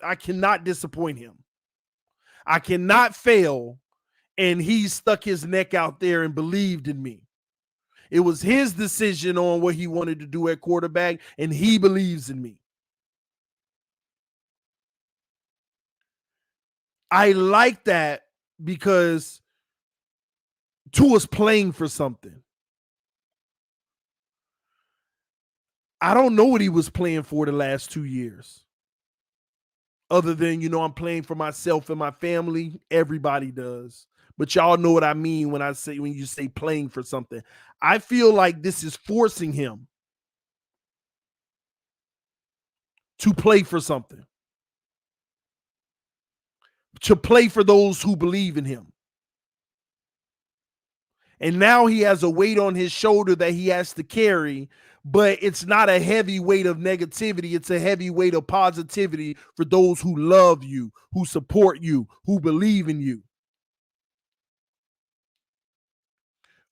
I cannot disappoint him. I cannot fail. And he stuck his neck out there and believed in me. It was his decision on what he wanted to do at quarterback, and he believes in me. I like that because Tua's playing for something. I don't know what he was playing for the last 2 years. Other than, I'm playing for myself and my family. Everybody does. But y'all know what I mean when you say playing for something. I feel like this is forcing him to play for something, to play for those who believe in him. And now he has a weight on his shoulder that he has to carry, but it's not a heavy weight of negativity. It's a heavy weight of positivity for those who love you, who support you, who believe in you.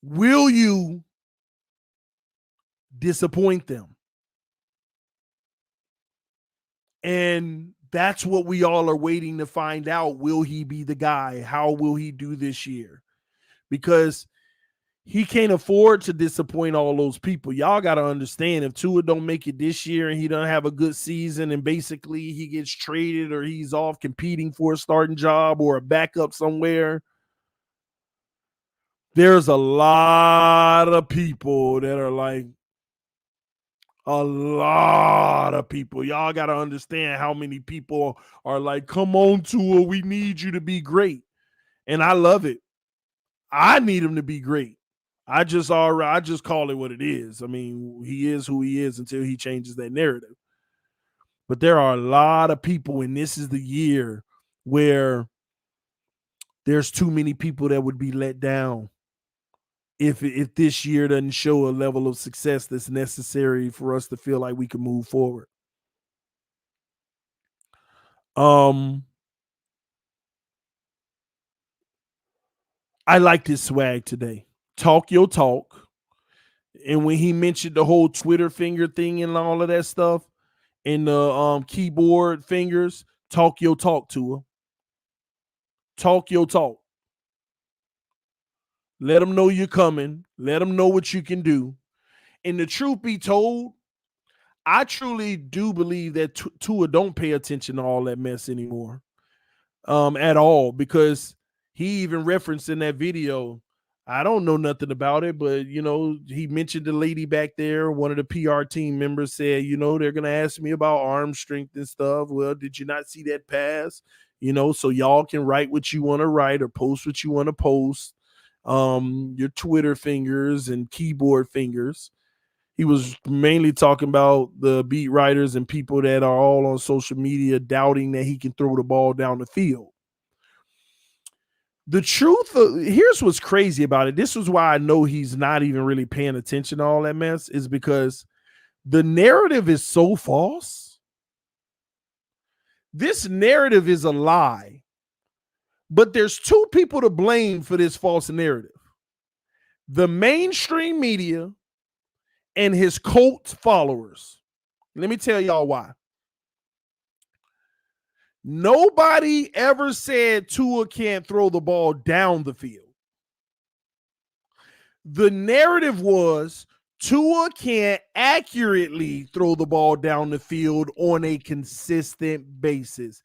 Will you disappoint them? And that's what we all are waiting to find out. Will he be the guy? How will he do this year? Because he can't afford to disappoint all those people. Y'all got to understand, if Tua don't make it this year and he don't have a good season and basically he gets traded or he's off competing for a starting job or a backup somewhere, there's a lot of people that are like, a lot of people. Y'all got to understand how many people are like, come on, Tua, we need you to be great. And I love it. I need him to be great. I just call it what it is. I mean, he is who he is until he changes that narrative. But there are a lot of people, and this is the year where there's too many people that would be let down if this year doesn't show a level of success that's necessary for us to feel like we can move forward. I like this swag today. Talk your talk. And when he mentioned the whole Twitter finger thing and all of that stuff, and the keyboard fingers, talk your talk to him. Talk your talk. Let them know you're coming. Let them know what you can do. And the truth be told, I truly do believe that Tua don't pay attention to all that mess anymore, at all, because he even referenced in that video, I don't know nothing about it, but he mentioned the lady back there. One of the PR team members said, they're gonna ask me about arm strength and stuff. Well, did you not see that pass? So y'all can write what you want to write or post what you want to post. Your Twitter fingers and keyboard fingers. He was mainly talking about the beat writers and people that are all on social media doubting that he can throw the ball down the field. The truth, here's what's crazy about it. This is why I know he's not even really paying attention to all that mess, is because the narrative is so false. This narrative is a lie. But there's two people to blame for this false narrative: the mainstream media and his cult followers. Let me tell y'all why. Nobody ever said Tua can't throw the ball down the field. The narrative was Tua can't accurately throw the ball down the field on a consistent basis.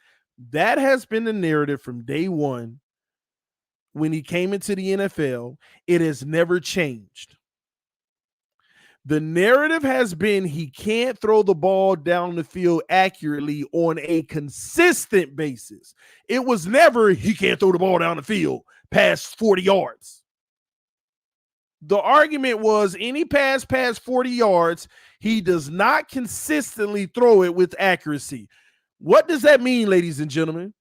That has been the narrative from day one when he came into the NFL. It has never changed. The narrative has been he can't throw the ball down the field accurately on a consistent basis. It was never he can't throw the ball down the field past 40 yards. The argument was any pass past 40 yards, he does not consistently throw it with accuracy. What does that mean, ladies and gentlemen?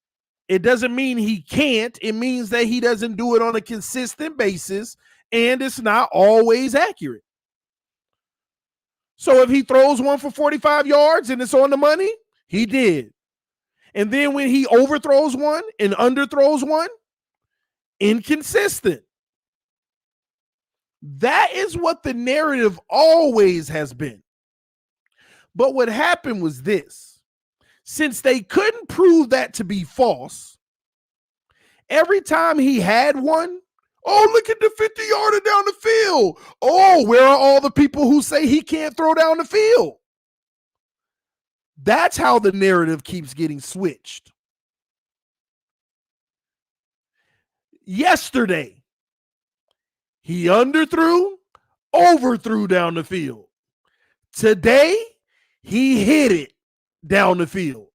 It doesn't mean he can't. It means that he doesn't do it on a consistent basis, and it's not always accurate. So if he throws one for 45 yards and it's on the money, he did. And then when he overthrows one and underthrows one, inconsistent. That is what the narrative always has been. But what happened was this. Since they couldn't prove that to be false, every time he had one, oh, look at the 50-yarder down the field. Oh, where are all the people who say he can't throw down the field? That's how the narrative keeps getting switched. Yesterday, he underthrew, overthrew down the field. Today, He hit it down the field.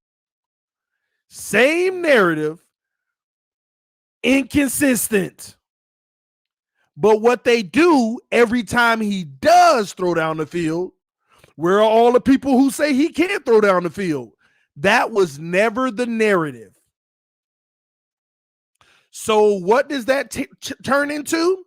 Same narrative, inconsistent. But what they do every time he does throw down the field, where are all the people who say he can't throw down the field? That was never the narrative. So what does that turn into?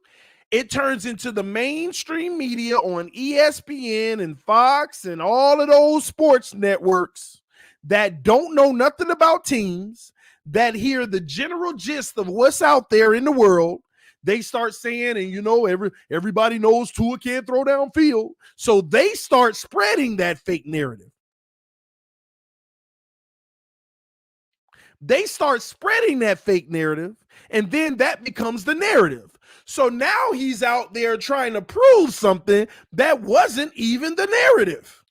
It turns into the mainstream media on ESPN and Fox and all of those sports networks that don't know nothing about teams, that hear the general gist of what's out there in the world. They start saying, and everybody knows Tua can't throw downfield. So they start spreading that fake narrative. They start spreading that fake narrative, and then that becomes the narrative. So now he's out there trying to prove something that wasn't even the narrative.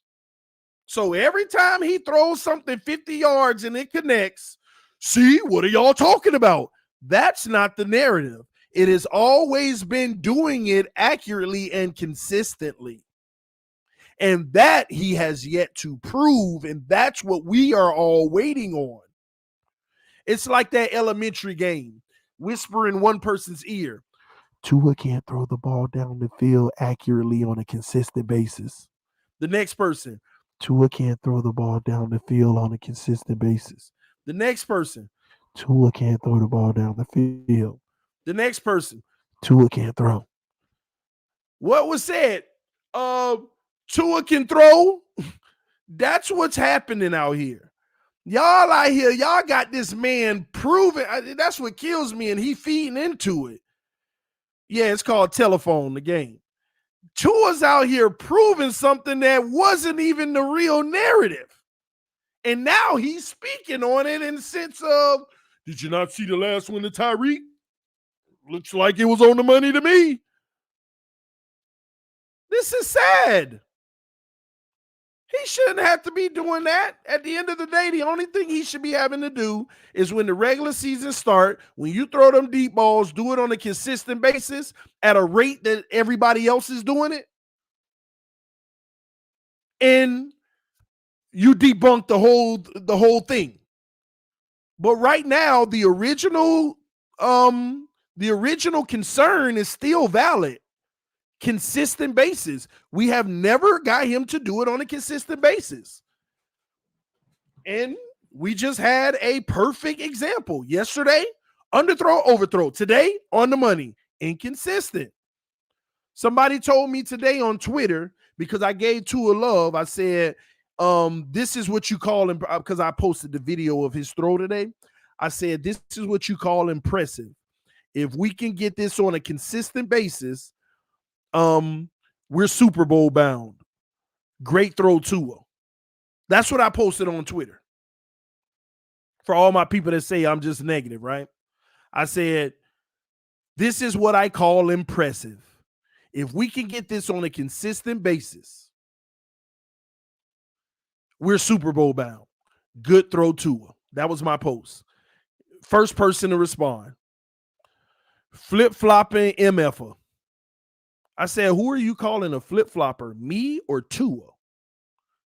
So every time he throws something 50 yards and it connects, see, what are y'all talking about? That's not the narrative. It has always been doing it accurately and consistently. And that he has yet to prove, and that's what we are all waiting on. It's like that elementary game, whisper in one person's ear, Tua can't throw the ball down the field accurately on a consistent basis. The next person, Tua can't throw the ball down the field on a consistent basis. The next person, Tua can't throw the ball down the field. The next person, Tua can't throw. What was said? Tua can throw? That's what's happening out here. Y'all out here, y'all got this man proving. That's what kills me, and he feeding into it. Yeah, it's called telephone, the game. Tua's out here proving something that wasn't even the real narrative. And now he's speaking on it in the sense of, did you not see the last one to Tyreek? Looks like it was on the money to me. This is sad. He shouldn't have to be doing that. At the end of the day, the only thing he should be having to do is when the regular season start, when you throw them deep balls, do it on a consistent basis at a rate that everybody else is doing it. And you debunk the whole thing. But right now, the original concern is still valid. Consistent basis. We have never got him to do it on a consistent basis. And we just had a perfect example. Yesterday, underthrow, overthrow. Today, on the money. Inconsistent. Somebody told me today on Twitter, because I gave Tua love, I said, this is what you call him, because I posted the video of his throw today. I said, this is what you call impressive. If we can get this on a consistent basis, we're Super Bowl bound. Great throw, Tua. That's what I posted on Twitter. For all my people that say I'm just negative, right? I said, this is what I call impressive. If we can get this on a consistent basis, we're Super Bowl bound. Good throw, Tua. That was my post. First person to respond. Flip-flopping MFer. I said, who are you calling a flip-flopper, me or Tua?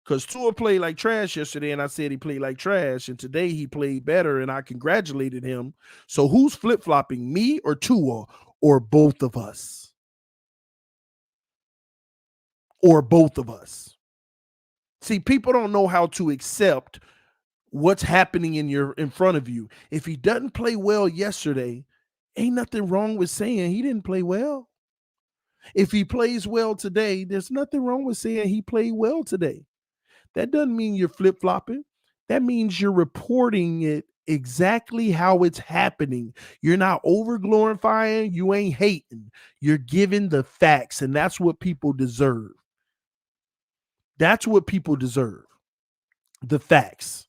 Because Tua played like trash yesterday, and I said he played like trash, and today he played better, and I congratulated him. So who's flip-flopping, me or Tua, or both of us? Or both of us. See, people don't know how to accept what's happening in front of you. If he doesn't play well yesterday, ain't nothing wrong with saying he didn't play well. If he plays well today, there's nothing wrong with saying he played well today. That doesn't mean you're flip-flopping. That means you're reporting it exactly how it's happening. You're not over-glorifying. You ain't hating. You're giving the facts, and that's what people deserve. That's what people deserve. The facts.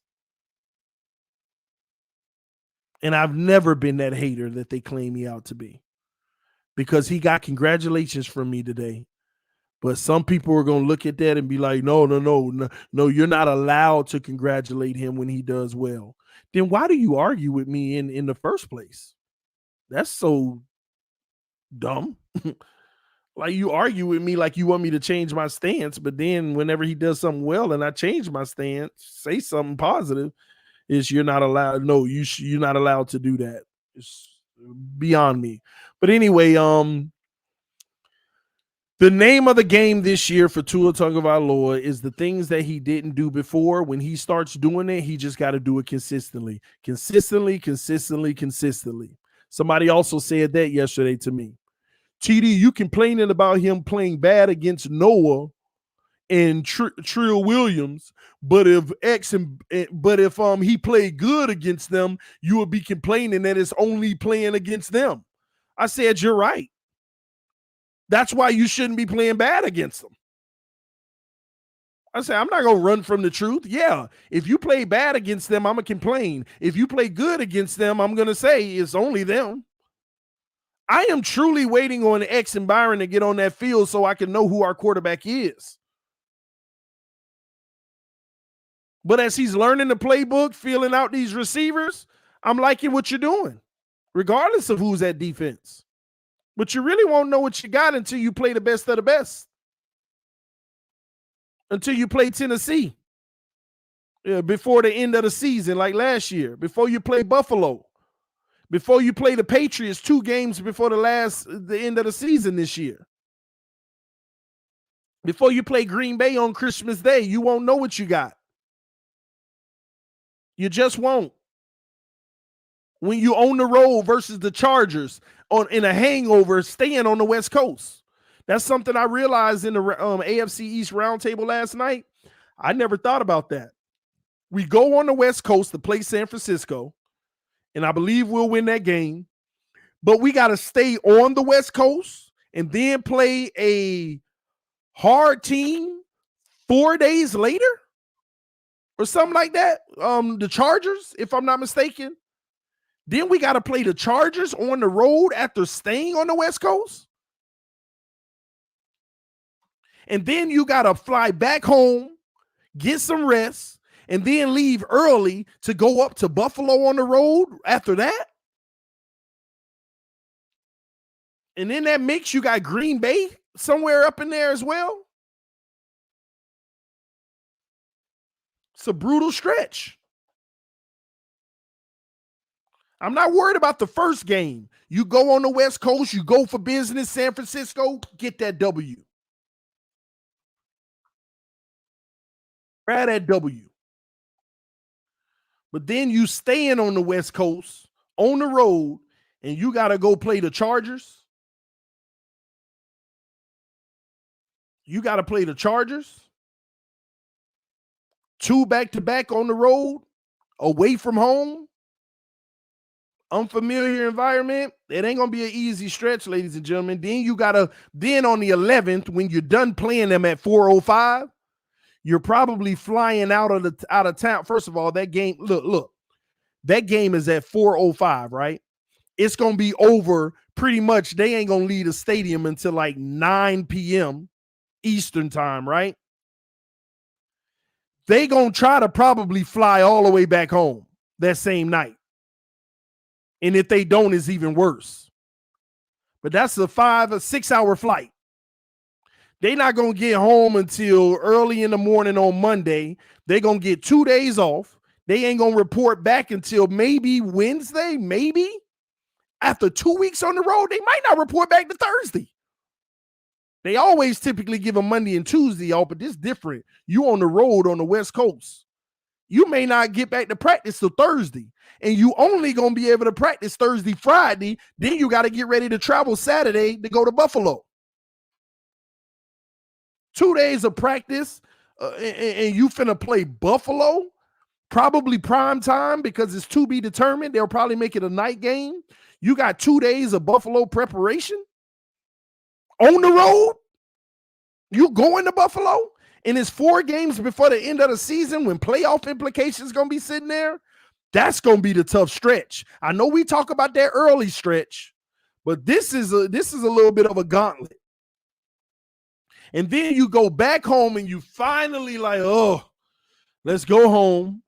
And I've never been that hater that they claim me out to be. Because he got congratulations from me today. But some people are going to look at that and be like, no, you're not allowed to congratulate him when he does well. Then why do you argue with me in the first place? That's so dumb. Like, you argue with me like you want me to change my stance, but then whenever he does something well and I change my stance, say something positive, is you're not allowed. No, you're not allowed to do that. It's beyond me. But anyway, the name of the game this year for Tua Tagovailoa is the things that he didn't do before. When he starts doing it, he just got to do it consistently. Consistently, consistently, consistently. Somebody also said that yesterday to me. TD, you complaining about him playing bad against Noah and Trill Williams, but if he played good against them, you would be complaining that it's only playing against them. I said, you're right. That's why you shouldn't be playing bad against them. I said, I'm not going to run from the truth. Yeah, if you play bad against them, I'm going to complain. If you play good against them, I'm going to say it's only them. I am truly waiting on X and Byron to get on that field so I can know who our quarterback is. But as he's learning the playbook, feeling out these receivers, I'm liking what you're doing, regardless of who's at defense. But you really won't know what you got until you play the best of the best. Until you play Tennessee. Yeah, before the end of the season, like last year. Before you play Buffalo. Before you play the Patriots 2 games before the end of the season this year. Before you play Green Bay on Christmas Day, you won't know what you got. You just won't. When you on the road versus the Chargers in a hangover, staying on the West Coast. That's something I realized in the AFC East roundtable last night. I never thought about that. We go on the West Coast to play San Francisco, and I believe we'll win that game. But we got to stay on the West Coast and then play a hard team 4 days later or something like that. The Chargers, if I'm not mistaken. Then we got to play the Chargers on the road after staying on the West Coast. And then you got to fly back home, get some rest, and then leave early to go up to Buffalo on the road after that. And in that mix, you got Green Bay somewhere up in there as well. It's a brutal stretch. I'm not worried about the first game. You go on the West Coast, you go for business, San Francisco, get that W. Grab that W. But then you staying on the West Coast, on the road, and you got to go play the Chargers. You got to play the Chargers. 2 back-to-back on the road, away from home. Unfamiliar environment. It ain't going to be an easy stretch, ladies and gentlemen. Then on the 11th, when you're done playing them at 4:05, you're probably flying out of town. First of all, that game, look, that game is at 4:05, right? It's going to be over pretty much. They ain't going to leave the stadium until like 9 p.m. Eastern time, right? They going to try to probably fly all the way back home that same night. And if they don't, it's even worse. But that's a 5 or 6 hour flight. They're not going to get home until early in the morning on Monday. They're going to get 2 days off. They ain't going to report back until maybe Wednesday, maybe. After 2 weeks on the road, they might not report back to Thursday. They always typically give them Monday and Tuesday off, but this is different. You on the road on the West Coast. You may not get back to practice till Thursday, and you only going to be able to practice Thursday, Friday. Then you got to get ready to travel Saturday to go to Buffalo. 2 days of practice, and you finna play Buffalo, probably prime time because it's to be determined. They'll probably make it a night game. You got 2 days of Buffalo preparation on the road. You going to Buffalo, and it's 4 games before the end of the season when playoff implications going to be sitting there. That's going to be the tough stretch. I know we talk about that early stretch, but this is a little bit of a gauntlet. And then you go back home and you finally like, oh, let's go home.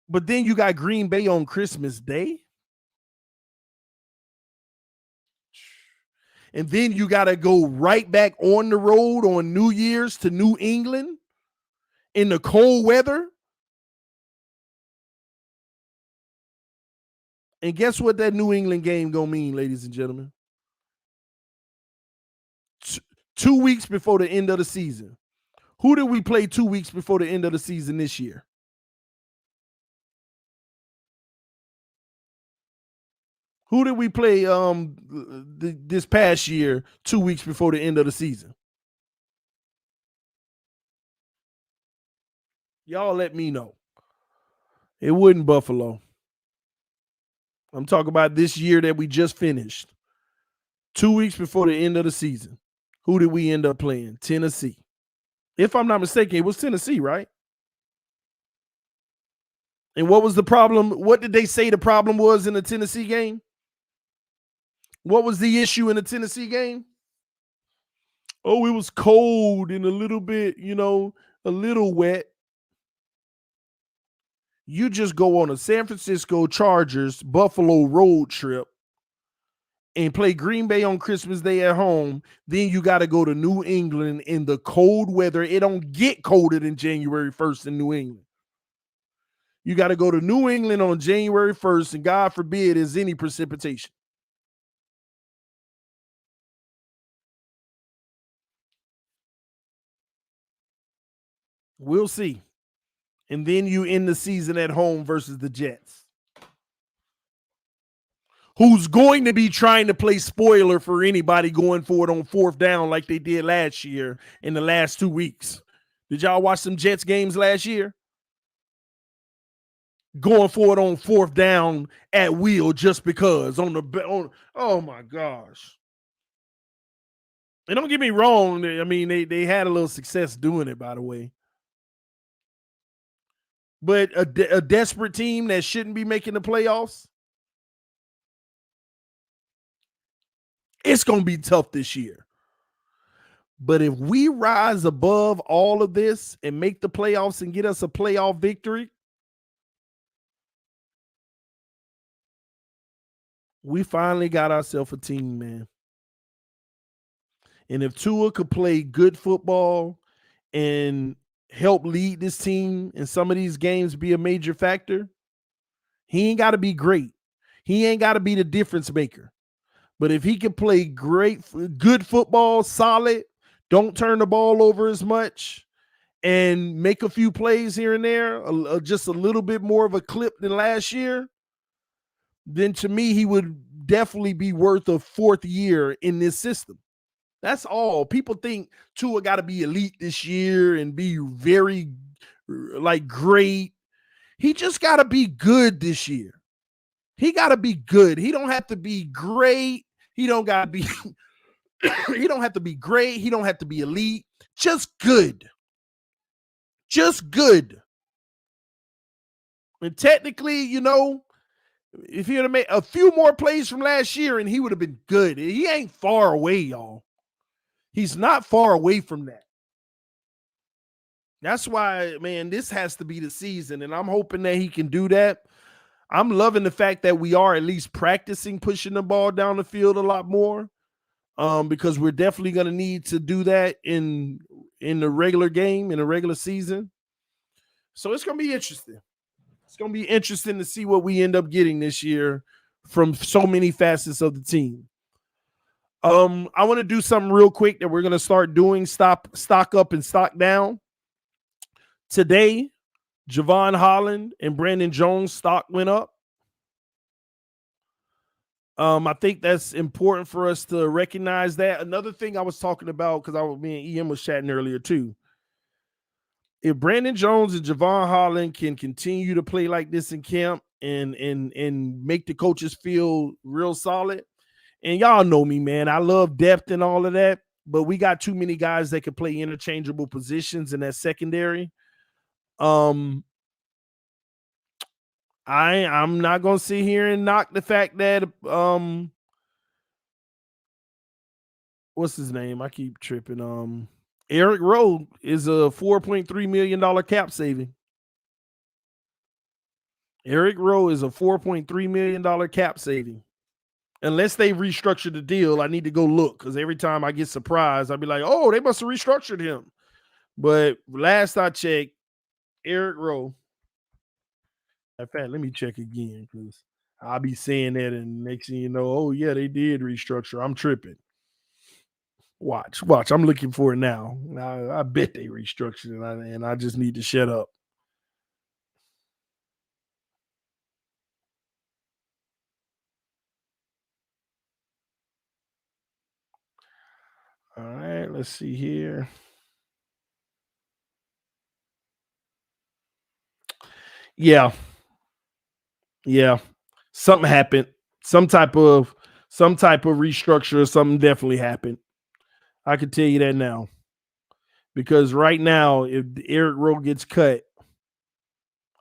But then you got Green Bay on Christmas Day. And then you got to go right back on the road on New Year's to New England in the cold weather. And guess what that New England game gonna mean, ladies and gentlemen? 2 weeks before the end of the season. Who did we play 2 weeks before the end of the season this year? Who did we play this past year 2 weeks before the end of the season? Y'all let me know. It wasn't Buffalo. I'm talking about this year that we just finished. 2 weeks before the end of the season. Who did we end up playing? Tennessee. If I'm not mistaken, it was Tennessee, right? And what was the problem? What did they say the problem was in the Tennessee game? What was the issue in the Tennessee game? Oh, it was cold and a little bit, a little wet. You just go on a San Francisco Chargers Buffalo road trip and play Green Bay on Christmas Day at home. Then you got to go to New England in the cold weather. It don't get colder than January 1st in New England. You got to go to New England on January 1st, and God forbid there's any precipitation. We'll see. And then you end the season at home versus the Jets, who's going to be trying to play spoiler for anybody going for it on fourth down like they did last year in the last 2 weeks. Did y'all watch some Jets games last year? Going for it on fourth down at will just because oh my gosh. And don't get me wrong, I mean, they had a little success doing it, by the way. But a desperate team that shouldn't be making the playoffs, it's going to be tough this year. But if we rise above all of this and make the playoffs and get us a playoff victory, we finally got ourselves a team, man. And if Tua could play good football and help lead this team in some of these games, be a major factor, he ain't got to be great. He ain't got to be the difference maker. But if he can play good football, solid, don't turn the ball over as much, and make a few plays here and there, just a little bit more of a clip than last year, then to me, he would definitely be worth a fourth year in this system. That's all. People think Tua got to be elite this year and be very, great. He just got to be good this year. He got to be good. He don't have to be great. He don't got to be he don't have to be great. He don't have to be elite. Just good. Just good. And technically, if he would have made a few more plays from last year and he would have been good. He ain't far away, y'all. He's not far away from that. That's why, man, this has to be the season, and I'm hoping that he can do that. I'm loving the fact that we are at least practicing pushing the ball down the field a lot more, because we're definitely going to need to do that in the regular game, in the regular season. So it's going to be interesting. It's going to be interesting to see what we end up getting this year from so many facets of the team. I want to do something real quick that we're going to start doing, stock up and stock down. Today, Javon Holland and Brandon Jones stock went up. I think that's important for us to recognize that. Another thing I was talking about, because me and Ian was chatting earlier too. If Brandon Jones and Javon Holland can continue to play like this in camp and make the coaches feel real solid, and y'all know me, man, I love depth and all of that, but we got too many guys that can play interchangeable positions in that secondary. I'm not gonna sit here and knock the fact that what's his name? I keep tripping. Eric Rowe is a $4.3 million cap saving. Eric Rowe is a $4.3 million cap saving. Unless they restructure the deal, I need to go look because every time I get surprised, I'll be like, oh, they must have restructured him. But last I checked, Eric Rowe. In fact, let me check again because I'll be saying that, and next thing you know, oh yeah, they did restructure. I'm tripping. Watch. I'm looking for it now. I bet they restructured it, and I just need to shut up. All right, let's see here. Yeah, yeah. Something happened. Some type of restructure or something definitely happened. I can tell you that now. Because right now, if Eric Rowe gets cut,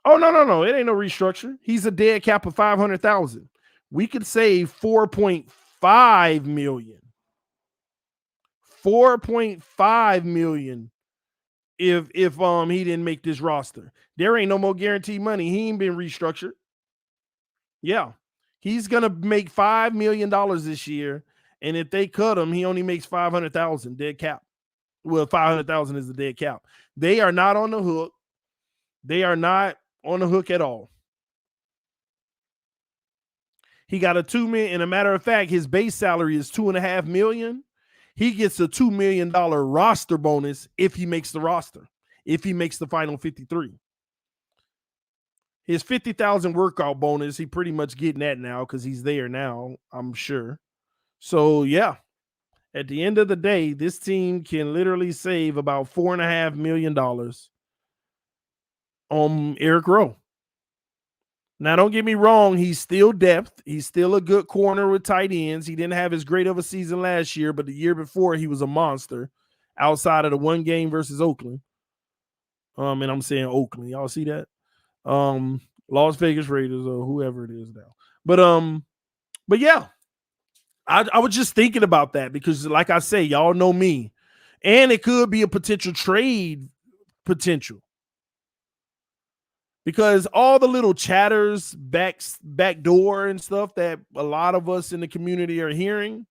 oh no, it ain't no restructure. He's a dead cap of 500,000. We could save 4.5 million. 4.5 million if he didn't make this roster. There ain't no more guaranteed money. He ain't been restructured. Yeah. He's gonna make $5 million this year. And if they cut him, he only makes 500,000 dead cap. Well, 500,000 is the dead cap. They are not on the hook. They are not on the hook at all. He got a $2 million. And a matter of fact, his base salary is $2.5 million. He gets a $2 million roster bonus if he makes the roster, if he makes the final 53. His 50,000 workout bonus, he pretty much getting that now because he's there now, I'm sure. So yeah, at the end of the day, this team can literally save about $4.5 million on Eric Rowe. Now, don't get me wrong, he's still depth. He's still a good corner with tight ends. He didn't have as great of a season last year, but the year before he was a monster outside of the one game versus Oakland. And I'm saying Oakland. Y'all see that? Las Vegas Raiders or whoever it is now. But yeah, I was just thinking about that because, like I say, y'all know me. And it could be a potential trade potential. Because all the little chatters back door and stuff that a lot of us in the community are hearing.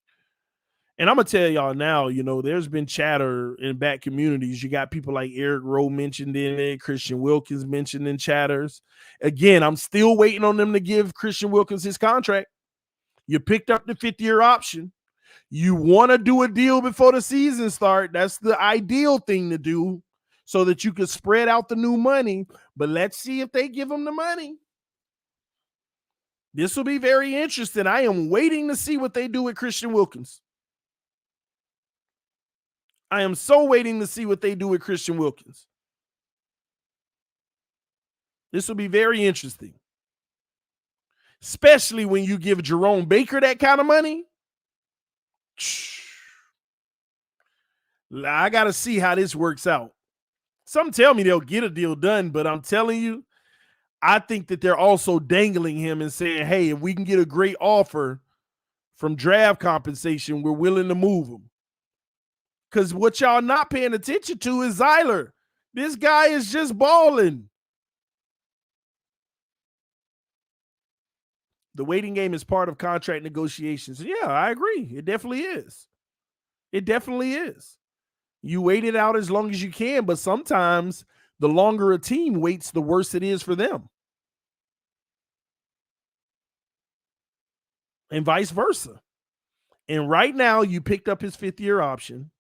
And I'm gonna tell y'all now, there's been chatter in back communities. You got people like Eric Rowe mentioned in it, Christian Wilkins mentioned in chatters. Again, I'm still waiting on them to give Christian Wilkins his contract. You picked up the 5th-year option. You want to do a deal before the season start. That's the ideal thing to do so that you could spread out the new money. But let's see if they give him the money. This will be very interesting. I am waiting to see what they do with Christian Wilkins. I am so waiting to see what they do with Christian Wilkins. This will be very interesting. Especially when you give Jerome Baker that kind of money. I got to see how this works out. Some tell me they'll get a deal done, but I'm telling you, I think that they're also dangling him and saying, hey, if we can get a great offer from draft compensation, we're willing to move him. Because what y'all not paying attention to is Zyler. This guy is just balling. The waiting game is part of contract negotiations. Yeah, I agree. It definitely is. It definitely is. You wait it out as long as you can, but sometimes the longer a team waits, the worse it is for them. And vice versa. And right now, you picked up his 5th-year option.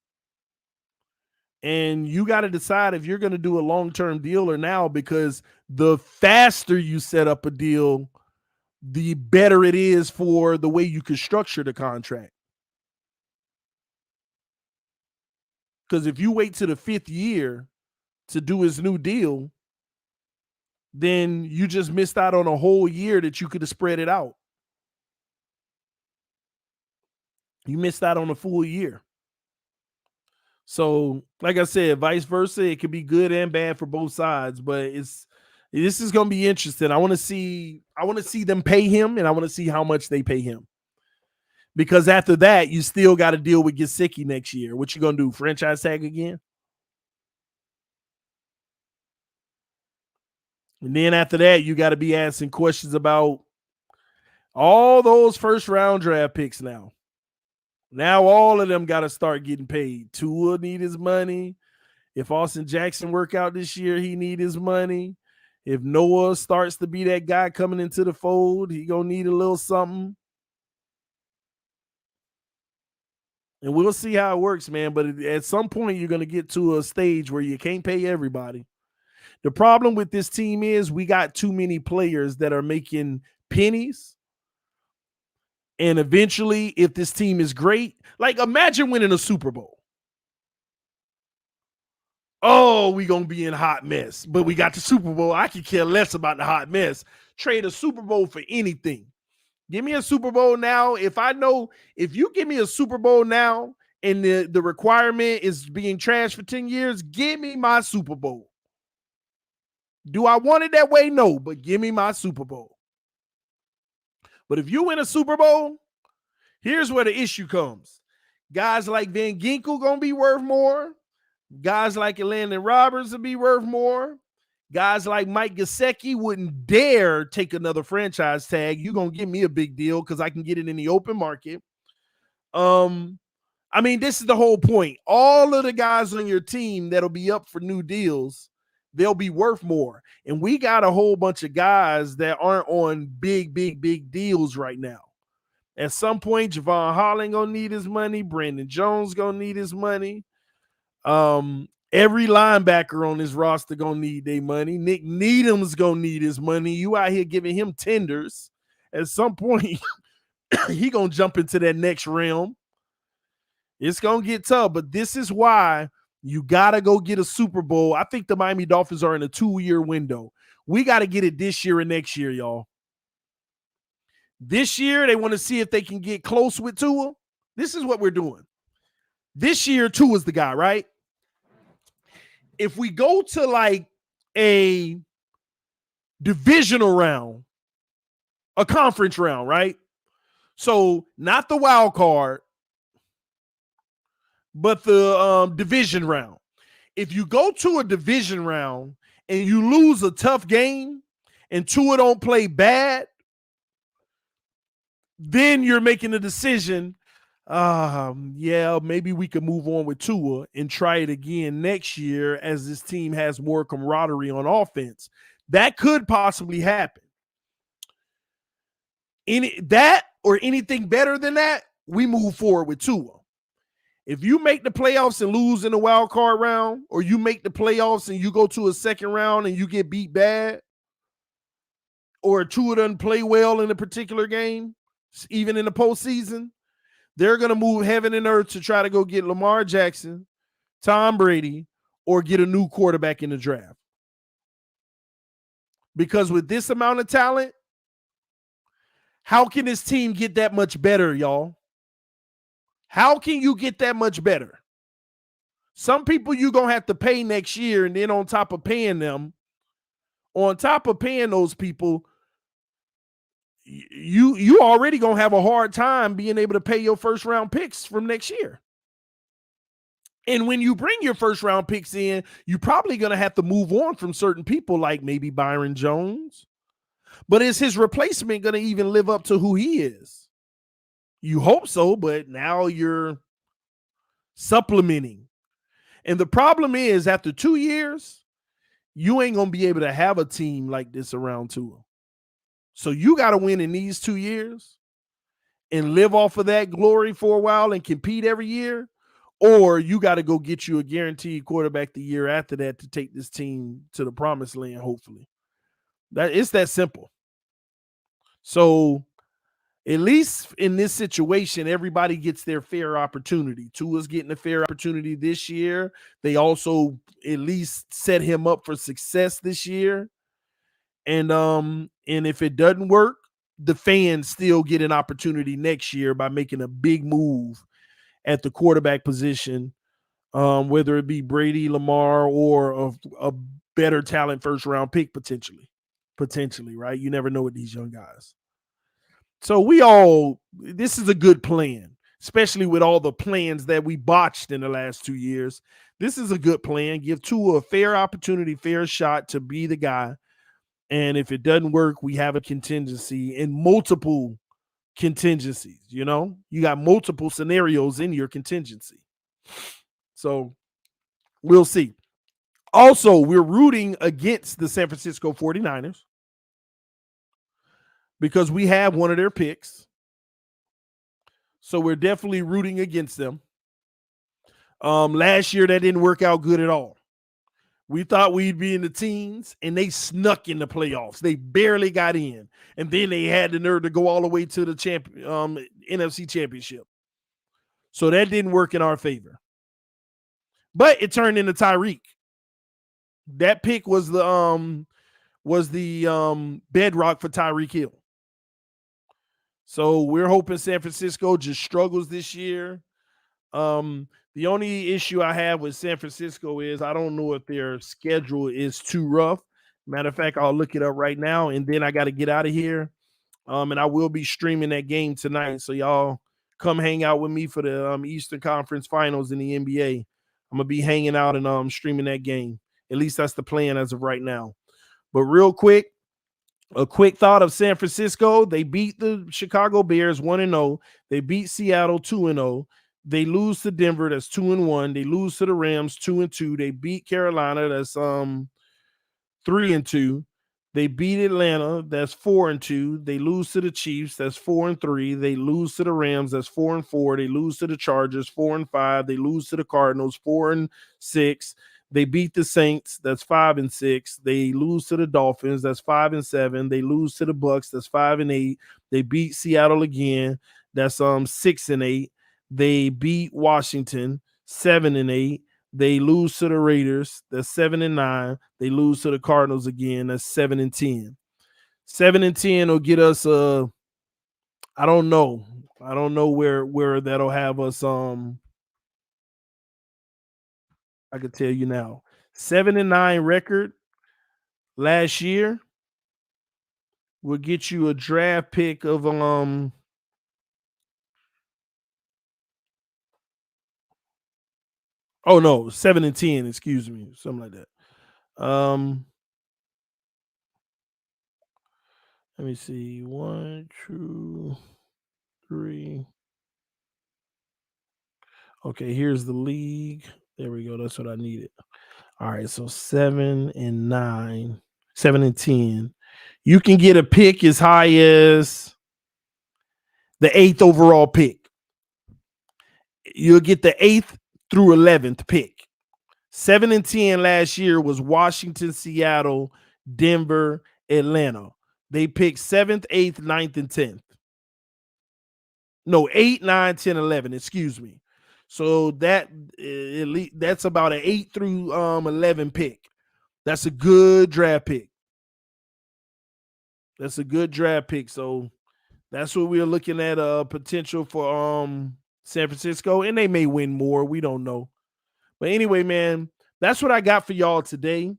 And you got to decide if you're going to do a long-term deal or now, because the faster you set up a deal, the better it is for the way you can structure the contract. Because if you wait to the 5th year to do his new deal, then you just missed out on a whole year that you could have spread it out. You missed out on a full year. So, like I said, vice versa, it could be good and bad for both sides, but this is going to be interesting. I want to see them pay him, and I want to see how much they pay him. Because after that, you still got to deal with Gesicki next year. What you going to do? Franchise tag again? And then after that, you got to be asking questions about All those first round draft picks now. Now all of them got to start getting paid. Tua need his money. If Austin Jackson work out this year, he need his money. If Noah starts to be that guy coming into the fold, he gonna need a little something. And we'll see how it works, man. But at some point, you're gonna get to a stage where you can't pay everybody. The problem with this team is we got too many players that are making pennies. And eventually, if this team is great, like imagine winning a Super Bowl. Oh, we going to be in hot mess, but we got the Super Bowl. I could care less about the hot mess. Trade a Super Bowl for anything. Give me a Super Bowl now. If you give me a Super Bowl now and the requirement is being trashed for 10 years, give me my Super Bowl. Do I want it that way? No, but give me my Super Bowl. But if you win a Super Bowl, here's where the issue comes. Guys like Van Ginkel going to be worth more. Guys like Landon Roberts will be worth more. Guys like Mike Gesicki wouldn't dare take another franchise tag. You're going to give me a big deal because I can get it in the open market. I mean, this is the whole point. All of the guys on your team that'll be up for new deals, they'll be worth more. And we got a whole bunch of guys that aren't on big deals right now. At some point, Javon Holland gonna need his money. Brandon Jones gonna need his money. Every linebacker on this roster gonna need their money. Nick Needham's gonna need his money. You out here giving him tenders. At some point, he gonna jump into that next realm. It's gonna get tough, but this is why you gotta go get a Super Bowl. I think the Miami Dolphins are in a 2-year window. We gotta get it this year and next year, y'all. This year, they want to see if they can get close with Tua. This is what we're doing. This year, Tua's the guy, right? If we go to like a divisional round, a conference round, right? So not the wild card, but the division round. If you go to a division round and you lose a tough game and Tua don't play bad, then you're making a decision. Maybe we can move on with Tua and try it again next year as this team has more camaraderie on offense. That could possibly happen. That or anything better than that, we move forward with Tua. If you make the playoffs and lose in the wild card round, or you make the playoffs and you go to a second round and you get beat bad, or Tua doesn't play well in a particular game, even in the postseason, they're going to move heaven and earth to try to go get Lamar Jackson, Tom Brady, or get a new quarterback in the draft. Because with this amount of talent, how can this team get that much better, y'all? How can you get that much better? Some people you're going to have to pay next year, and then on top of paying them, on top of paying those people, you already going to have a hard time being able to pay your first round picks from next year. And when you bring your first round picks in, you're probably going to have to move on from certain people like maybe Byron Jones. But is his replacement going to even live up to who he is? You hope so, but now you're supplementing. And the problem is after 2 years, you ain't going to be able to have a team like this around Tua. So you got to win in these 2 years and live off of that glory for a while and compete every year, or you got to go get you a guaranteed quarterback the year after that to take this team to the promised land, hopefully. It's that simple. So at least in this situation, everybody gets their fair opportunity. Tua's getting a fair opportunity this year. They also at least set him up for success this year. And if it doesn't work, the fans still get an opportunity next year by making a big move at the quarterback position, whether it be Brady, Lamar, or a better talent first round pick potentially, right? You never know with these young guys. So this is a good plan, especially with all the plans that we botched in the last 2 years. This is a good plan. Give Tua a fair opportunity, fair shot to be the guy. And if it doesn't work, we have a contingency and multiple contingencies. You know, you got multiple scenarios in your contingency. So we'll see. Also, we're rooting against the San Francisco 49ers because we have one of their picks. So we're definitely rooting against them. Last year, that didn't work out good at all. We thought we'd be in the teens, and they snuck in the playoffs. They barely got in, and then they had the nerve to go all the way to the NFC Championship. So that didn't work in our favor. But it turned into Tyreek. That pick was the bedrock for Tyreek Hill. So we're hoping San Francisco just struggles this year. The only issue I have with San Francisco is I don't know if their schedule is too rough. Matter of fact, I'll look it up right now, and then I got to get out of here. And I will be streaming that game tonight. So y'all come hang out with me for the Eastern Conference Finals in the NBA. I'm going to be hanging out and streaming that game. At least that's the plan as of right now. But real quick, a quick thought of San Francisco. They beat the Chicago Bears 1-0. They beat Seattle 2-0. They lose to Denver, that's 2-1. They lose to the Rams 2-2. They beat Carolina, that's 3-2. They beat Atlanta, that's 4-2. They lose to the Chiefs, that's 4-3. They lose to the Rams, that's 4-4. They lose to the Chargers, 4-5. They lose to the Cardinals, 4-6. They beat the Saints, that's 5-6. They lose to the Dolphins, that's 5-7. They lose to the Bucks, that's 5-8. They beat Seattle again, that's 6-8. They beat Washington 7-8. They lose to the Raiders. That's 7-9. They lose to the Cardinals again. That's 7-10. 7-10 will get us. I don't know. I don't know where that'll have us. I can tell you now. 7-9 record last year will get you a draft pick of Oh no, 7-10, excuse me, something like that. Let me see. 1, 2, 3. Okay, here's the league. There we go. That's what I needed. All right, so 7-9, 7-10. You can get a pick as high as the 8th overall pick. You'll get the 8th through 11th pick. 7-10 last year was Washington, Seattle, Denver, Atlanta. They picked 7th, 8th, 9th, and 10th. No, 8, 9, 10, 11. Excuse me. So that's about an 8 through 11 pick. That's a good draft pick. That's a good draft pick. So that's what we're looking at potential for San Francisco, and they may win more. We don't know. But anyway, man, that's what I got for y'all today.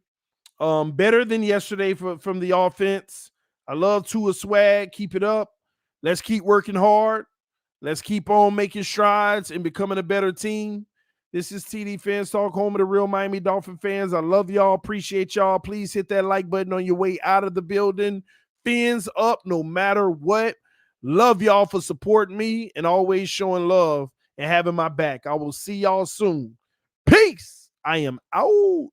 Better than yesterday from the offense. I love Tua swag. Keep it up. Let's keep working hard. Let's keep on making strides and becoming a better team. This is TD FANSTALK, home of the real Miami Dolphin fans. I love y'all. Appreciate y'all. Please hit that like button on your way out of the building. Fins up no matter what. Love y'all for supporting me and always showing love and having my back. I will see y'all soon. Peace. I am out.